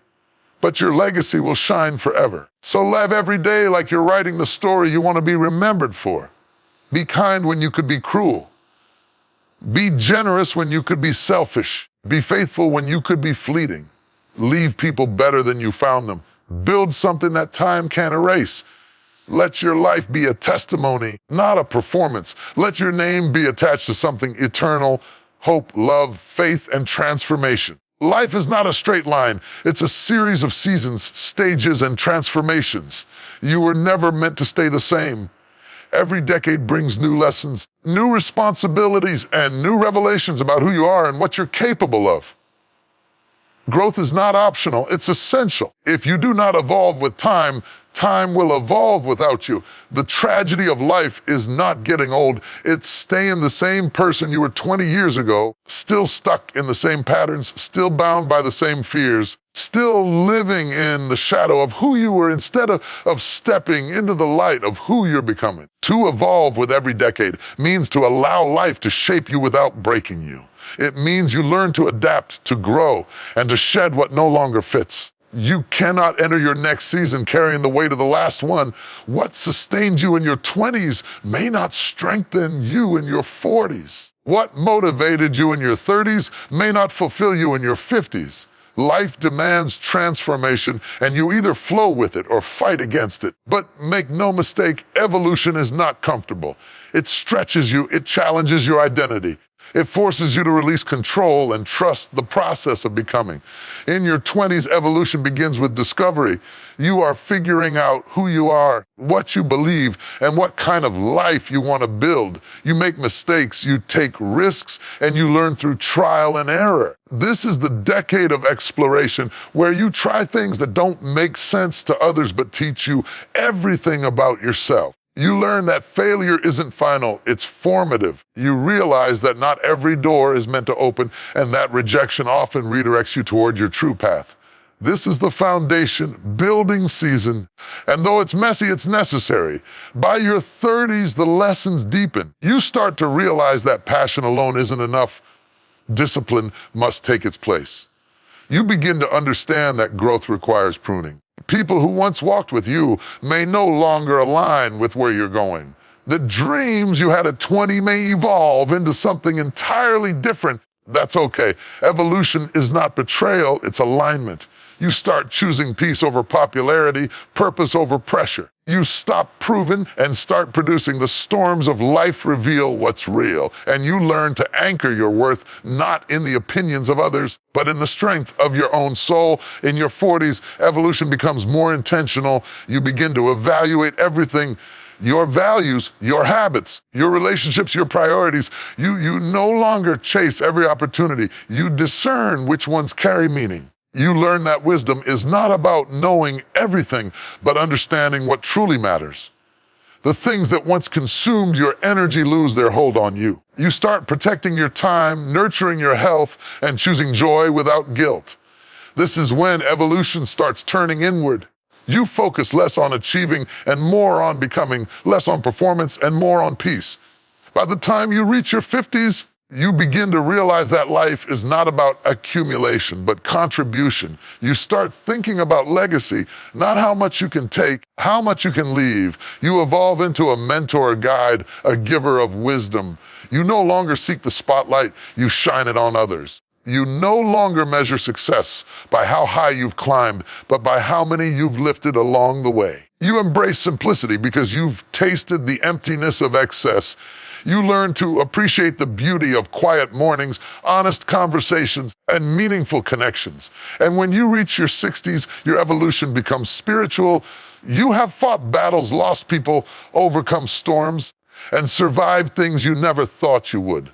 but your legacy will shine forever. So live every day like you're writing the story you want to be remembered for. Be kind when you could be cruel. Be generous when you could be selfish. Be faithful when you could be fleeting. Leave people better than you found them. Build something that time can't erase. Let your life be a testimony, not a performance. Let your name be attached to something eternal: hope, love, faith, and transformation. Life is not a straight line. It's a series of seasons, stages, and transformations. You were never meant to stay the same. Every decade brings new lessons, new responsibilities, and new revelations about who you are and what you're capable of. Growth is not optional, it's essential. If you do not evolve with time, time will evolve without you. The tragedy of life is not getting old, it's staying the same person you were 20 years ago, still stuck in the same patterns, still bound by the same fears, still living in the shadow of who you were instead of stepping into the light of who you're becoming. To evolve with every decade means to allow life to shape you without breaking you. It means you learn to adapt, to grow, and to shed what no longer fits. You cannot enter your next season carrying the weight of the last one. What sustained you in your 20s may not strengthen you in your 40s. What motivated you in your 30s may not fulfill you in your 50s. Life demands transformation, and you either flow with it or fight against it. But make no mistake, evolution is not comfortable. It stretches you, it challenges your identity. It forces you to release control and trust the process of becoming. In your 20s, evolution begins with discovery. You are figuring out who you are, what you believe, and what kind of life you want to build. You make mistakes, you take risks, and you learn through trial and error. This is the decade of exploration where you try things that don't make sense to others but teach you everything about yourself. You learn that failure isn't final, it's formative. You realize that not every door is meant to open, and that rejection often redirects you toward your true path. This is the foundation building season, and though it's messy, it's necessary. By your 30s, the lessons deepen. You start to realize that passion alone isn't enough. Discipline must take its place. You begin to understand that growth requires pruning. People who once walked with you may no longer align with where you're going. The dreams you had at 20 may evolve into something entirely different. That's okay. Evolution is not betrayal, it's alignment. You start choosing peace over popularity, purpose over pressure. You stop proving and start producing. The storms of life reveal what's real, and you learn to anchor your worth not in the opinions of others, but in the strength of your own soul. In your 40s, evolution becomes more intentional. You begin to evaluate everything: your values, your habits, your relationships, your priorities. You no longer chase every opportunity. You discern which ones carry meaning. You learn that wisdom is not about knowing everything, but understanding what truly matters. The things that once consumed your energy lose their hold on you. You start protecting your time, nurturing your health, and choosing joy without guilt. This is when evolution starts turning inward. You focus less on achieving and more on becoming, less on performance and more on peace. By the time you reach your 50s, you begin to realize that life is not about accumulation, but contribution. You start thinking about legacy, not how much you can take, how much you can leave. You evolve into a mentor, guide, a giver of wisdom. You no longer seek the spotlight, you shine it on others. You no longer measure success by how high you've climbed, but by how many you've lifted along the way. You embrace simplicity because you've tasted the emptiness of excess. You learn to appreciate the beauty of quiet mornings, honest conversations, and meaningful connections. And when you reach your 60s, your evolution becomes spiritual. You have fought battles, lost people, overcome storms, and survived things you never thought you would.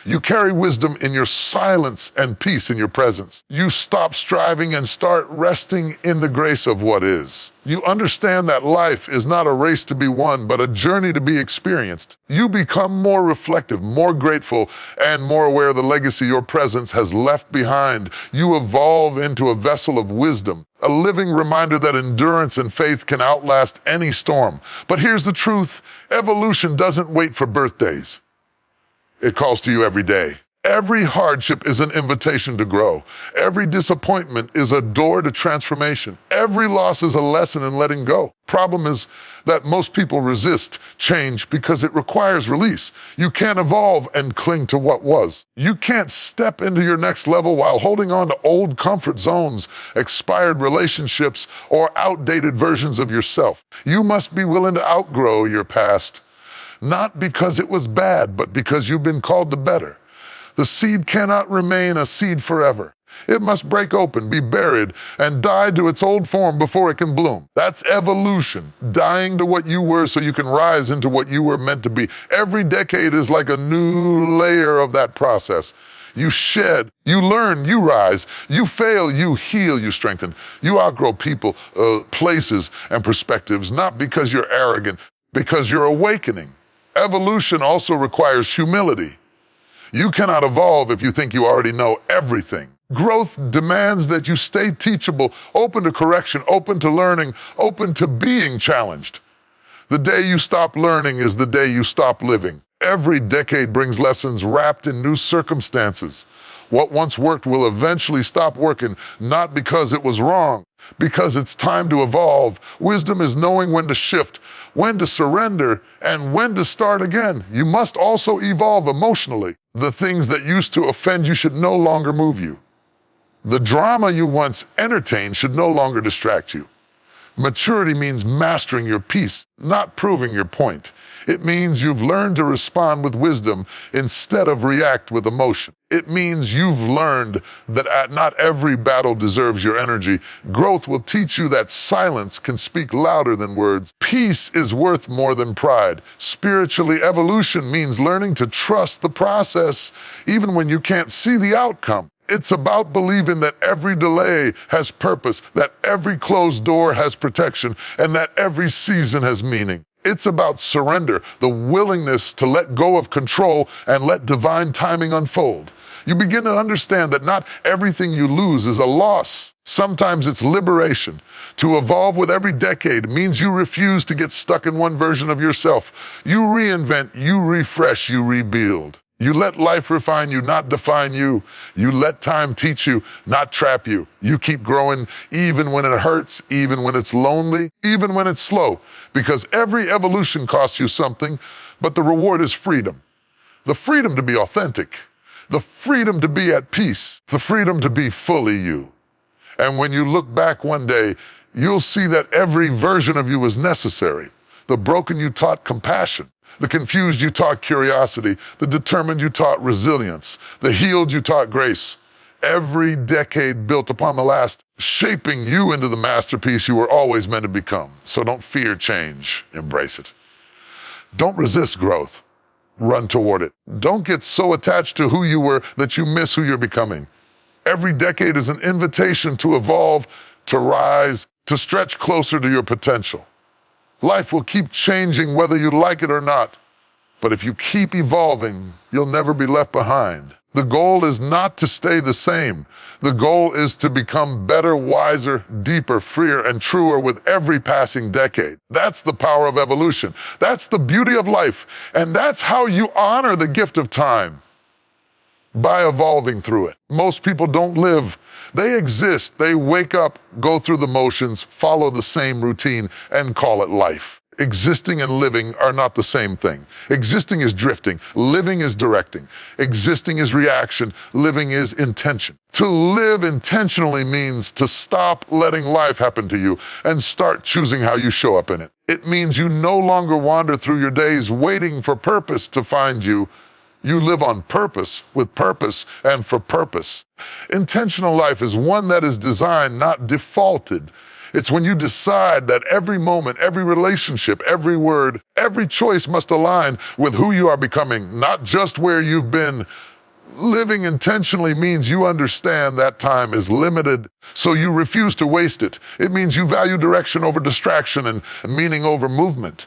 You carry wisdom in your silence and peace in your presence. You stop striving and start resting in the grace of what is. You understand that life is not a race to be won, but a journey to be experienced. You become more reflective, more grateful, and more aware of the legacy your presence has left behind. You evolve into a vessel of wisdom, a living reminder that endurance and faith can outlast any storm. But here's the truth: evolution doesn't wait for birthdays. It calls to you every day. Every hardship is an invitation to grow. Every disappointment is a door to transformation. Every loss is a lesson in letting go. Problem is that most people resist change because it requires release. You can't evolve and cling to what was. You can't step into your next level while holding on to old comfort zones, expired relationships, or outdated versions of yourself. You must be willing to outgrow your past. Not because it was bad, but because you've been called to better. The seed cannot remain a seed forever. It must break open, be buried, and die to its old form before it can bloom. That's evolution, dying to what you were so you can rise into what you were meant to be. Every decade is like a new layer of that process. You shed, you learn, you rise. You fail, you heal, you strengthen. You outgrow people, places, and perspectives, not because you're arrogant, because you're awakening. Evolution also requires humility. You cannot evolve if you think you already know everything. Growth demands that you stay teachable, open to correction, open to learning, open to being challenged. The day you stop learning is the day you stop living. Every decade brings lessons wrapped in new circumstances. What once worked will eventually stop working, not because it was wrong, because it's time to evolve. Wisdom is knowing when to shift, when to surrender, and when to start again. You must also evolve emotionally. The things that used to offend you should no longer move you. The drama you once entertained should no longer distract you. Maturity means mastering your peace, not proving your point. It means you've learned to respond with wisdom instead of react with emotion. It means you've learned that not every battle deserves your energy. Growth will teach you that silence can speak louder than words. Peace is worth more than pride. Spiritually, evolution means learning to trust the process, even when you can't see the outcome. It's about believing that every delay has purpose, that every closed door has protection, and that every season has meaning. It's about surrender, the willingness to let go of control and let divine timing unfold. You begin to understand that not everything you lose is a loss. Sometimes it's liberation. To evolve with every decade means you refuse to get stuck in one version of yourself. You reinvent, you refresh, you rebuild. You let life refine you, not define you. You let time teach you, not trap you. You keep growing even when it hurts, even when it's lonely, even when it's slow. Because every evolution costs you something, but the reward is freedom. The freedom to be authentic. The freedom to be at peace. The freedom to be fully you. And when you look back one day, you'll see that every version of you was necessary. The broken you taught compassion. The confused you taught curiosity. The determined you taught resilience. The healed you taught grace. Every decade built upon the last, shaping you into the masterpiece you were always meant to become. So don't fear change, embrace it. Don't resist growth, run toward it. Don't get so attached to who you were that you miss who you're becoming. Every decade is an invitation to evolve, to rise, to stretch closer to your potential. Life will keep changing whether you like it or not. But if you keep evolving, you'll never be left behind. The goal is not to stay the same. The goal is to become better, wiser, deeper, freer, and truer with every passing decade. That's the power of evolution. That's the beauty of life. And that's how you honor the gift of time. By evolving through it. Most people don't live. They exist. They wake up, go through the motions, follow the same routine, and call it life. Existing and living are not the same thing. Existing is drifting, living is directing. Existing is reaction, living is intention. To live intentionally means to stop letting life happen to you and start choosing how you show up in it. It means you no longer wander through your days waiting for purpose to find you. You live on purpose, with purpose, and for purpose. Intentional life is one that is designed, not defaulted. It's when you decide that every moment, every relationship, every word, every choice must align with who you are becoming, not just where you've been. Living intentionally means you understand that time is limited, so you refuse to waste it. It means you value direction over distraction and meaning over movement,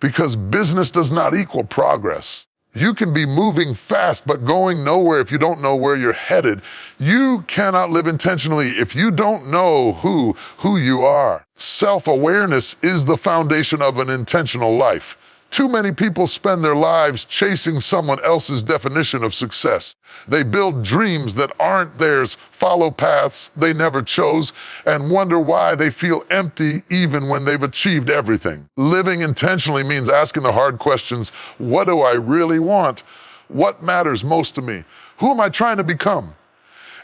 because business does not equal progress. You can be moving fast, but going nowhere if you don't know where you're headed. You cannot live intentionally if you don't know who you are. Self-awareness is the foundation of an intentional life. Too many people spend their lives chasing someone else's definition of success. They build dreams that aren't theirs, follow paths they never chose, and wonder why they feel empty even when they've achieved everything. Living intentionally means asking the hard questions. What do I really want? What matters most to me? Who am I trying to become?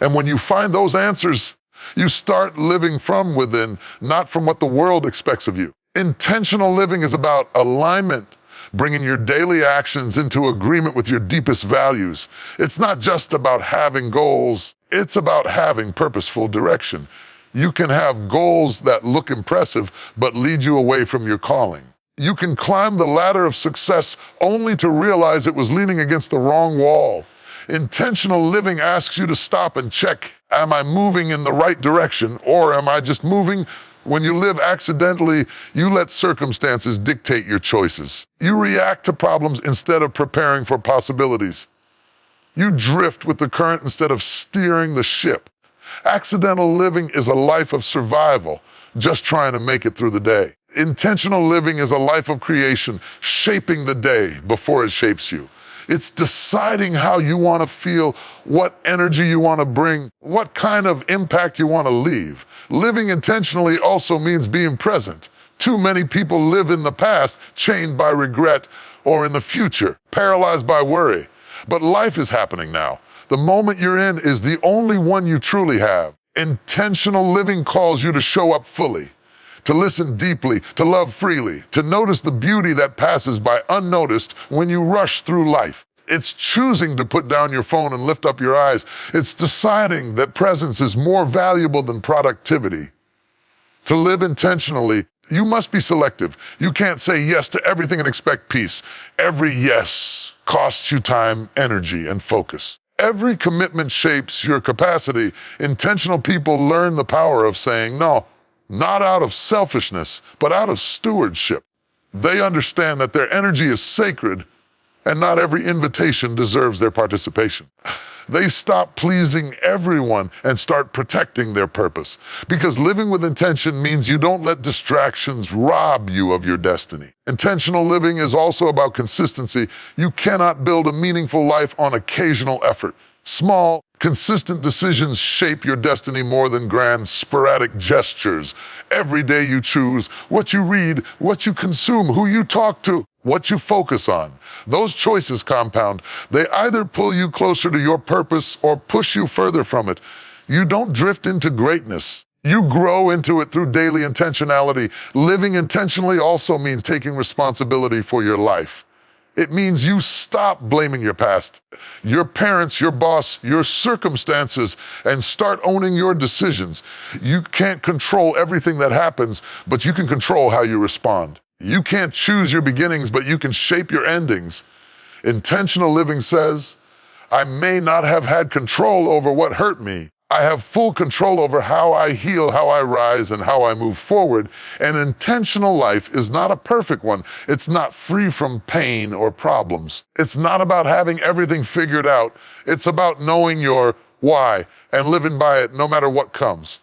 And when you find those answers, you start living from within, not from what the world expects of you. Intentional living is about alignment, bringing your daily actions into agreement with your deepest values. It's not just about having goals, it's about having purposeful direction. You can have goals that look impressive, but lead you away from your calling. You can climb the ladder of success only to realize it was leaning against the wrong wall. Intentional living asks you to stop and check, am I moving in the right direction, or am I just moving? When you live accidentally, you let circumstances dictate your choices. You react to problems instead of preparing for possibilities. You drift with the current instead of steering the ship. Accidental living is a life of survival, just trying to make it through the day. Intentional living is a life of creation, shaping the day before it shapes you. It's deciding how you want to feel, what energy you want to bring, what kind of impact you want to leave. Living intentionally also means being present. Too many people live in the past, chained by regret, or in the future, paralyzed by worry. But life is happening now. The moment you're in is the only one you truly have. Intentional living calls you to show up fully, to listen deeply, to love freely, to notice the beauty that passes by unnoticed when you rush through life. It's choosing to put down your phone and lift up your eyes. It's deciding that presence is more valuable than productivity. To live intentionally, you must be selective. You can't say yes to everything and expect peace. Every yes costs you time, energy, and focus. Every commitment shapes your capacity. Intentional people learn the power of saying no, not out of selfishness, but out of stewardship. They understand that their energy is sacred, and not every invitation deserves their participation. They stop pleasing everyone and start protecting their purpose. Because living with intention means you don't let distractions rob you of your destiny. Intentional living is also about consistency. You cannot build a meaningful life on occasional effort. Small, consistent decisions shape your destiny more than grand, sporadic gestures. Every day you choose what you read, what you consume, who you talk to, what you focus on. Those choices compound. They either pull you closer to your purpose or push you further from it. You don't drift into greatness. You grow into it through daily intentionality. Living intentionally also means taking responsibility for your life. It means you stop blaming your past, your parents, your boss, your circumstances, and start owning your decisions. You can't control everything that happens, but you can control how you respond. You can't choose your beginnings, but you can shape your endings. Intentional living says, I may not have had control over what hurt me. I have full control over how I heal, how I rise, and how I move forward. An intentional life is not a perfect one. It's not free from pain or problems. It's not about having everything figured out. It's about knowing your why and living by it no matter what comes.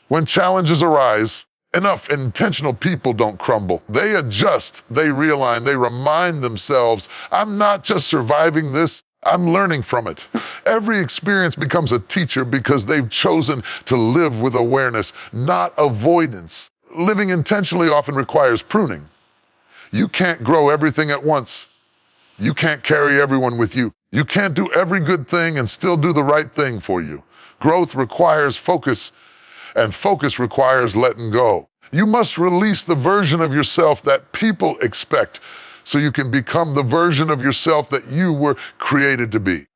When challenges arise, enough intentional people don't crumble. They adjust, they realign, they remind themselves, I'm not just surviving this, I'm learning from it. Every experience becomes a teacher because they've chosen to live with awareness, not avoidance. Living intentionally often requires pruning. You can't grow everything at once. You can't carry everyone with you. You can't do every good thing and still do the right thing for you. Growth requires focus, and focus requires letting go. You must release the version of yourself that people expect so you can become the version of yourself that you were created to be.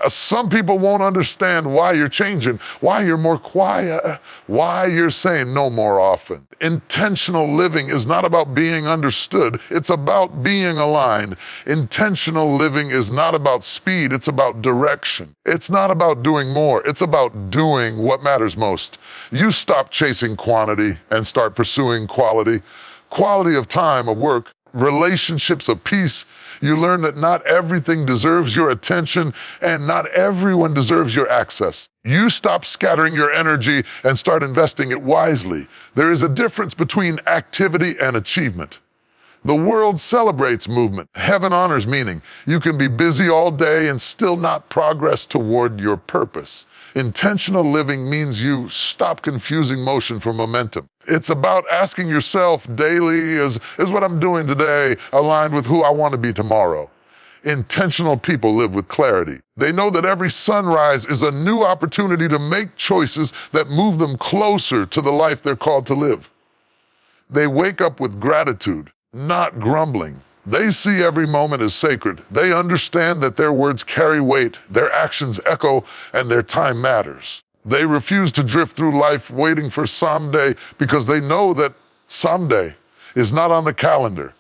Some people won't understand why you're changing, why you're more quiet, why you're saying no more often. Intentional living is not about being understood, it's about being aligned. Intentional living is not about speed, it's about direction. It's not about doing more, it's about doing what matters most. You stop chasing quantity and start pursuing quality. Quality of time, of work, relationships, of peace. You learn that not everything deserves your attention and not everyone deserves your access. You stop scattering your energy and start investing it wisely. There is a difference between activity and achievement. The world celebrates movement. Heaven honors meaning. You can be busy all day and still not progress toward your purpose. Intentional living means you stop confusing motion for momentum. It's about asking yourself daily, is what I'm doing today aligned with who I want to be tomorrow? Intentional people live with clarity. They know that every sunrise is a new opportunity to make choices that move them closer to the life they're called to live. They wake up with gratitude, not grumbling. They see every moment as sacred. They understand that their words carry weight, their actions echo, and their time matters. They refuse to drift through life waiting for someday because they know that someday is not on the calendar.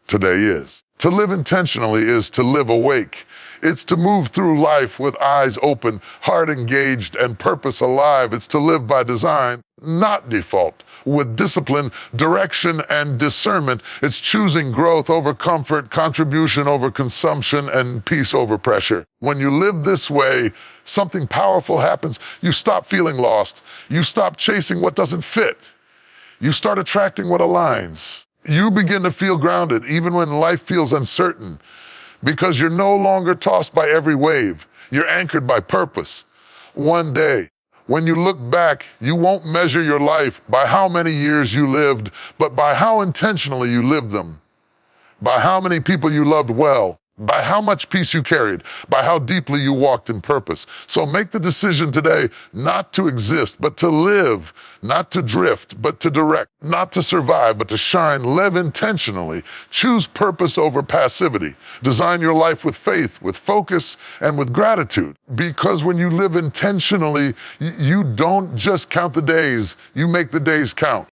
Today is. To live intentionally is to live awake. It's to move through life with eyes open, heart engaged, and purpose alive. It's to live by design, not default. With discipline, direction, and discernment, it's choosing growth over comfort, contribution over consumption, and peace over pressure. When you live this way, something powerful happens. You stop feeling lost. You stop chasing what doesn't fit. You start attracting what aligns. You begin to feel grounded even when life feels uncertain because you're no longer tossed by every wave. You're anchored by purpose. One day, when you look back, you won't measure your life by how many years you lived, but by how intentionally you lived them, by how many people you loved well, by how much peace you carried, by how deeply you walked in purpose. So make the decision today not to exist, but to live, not to drift, but to direct, not to survive, but to shine. Live intentionally. Choose purpose over passivity. Design your life with faith, with focus, and with gratitude. Because when you live intentionally, you don't just count the days, you make the days count.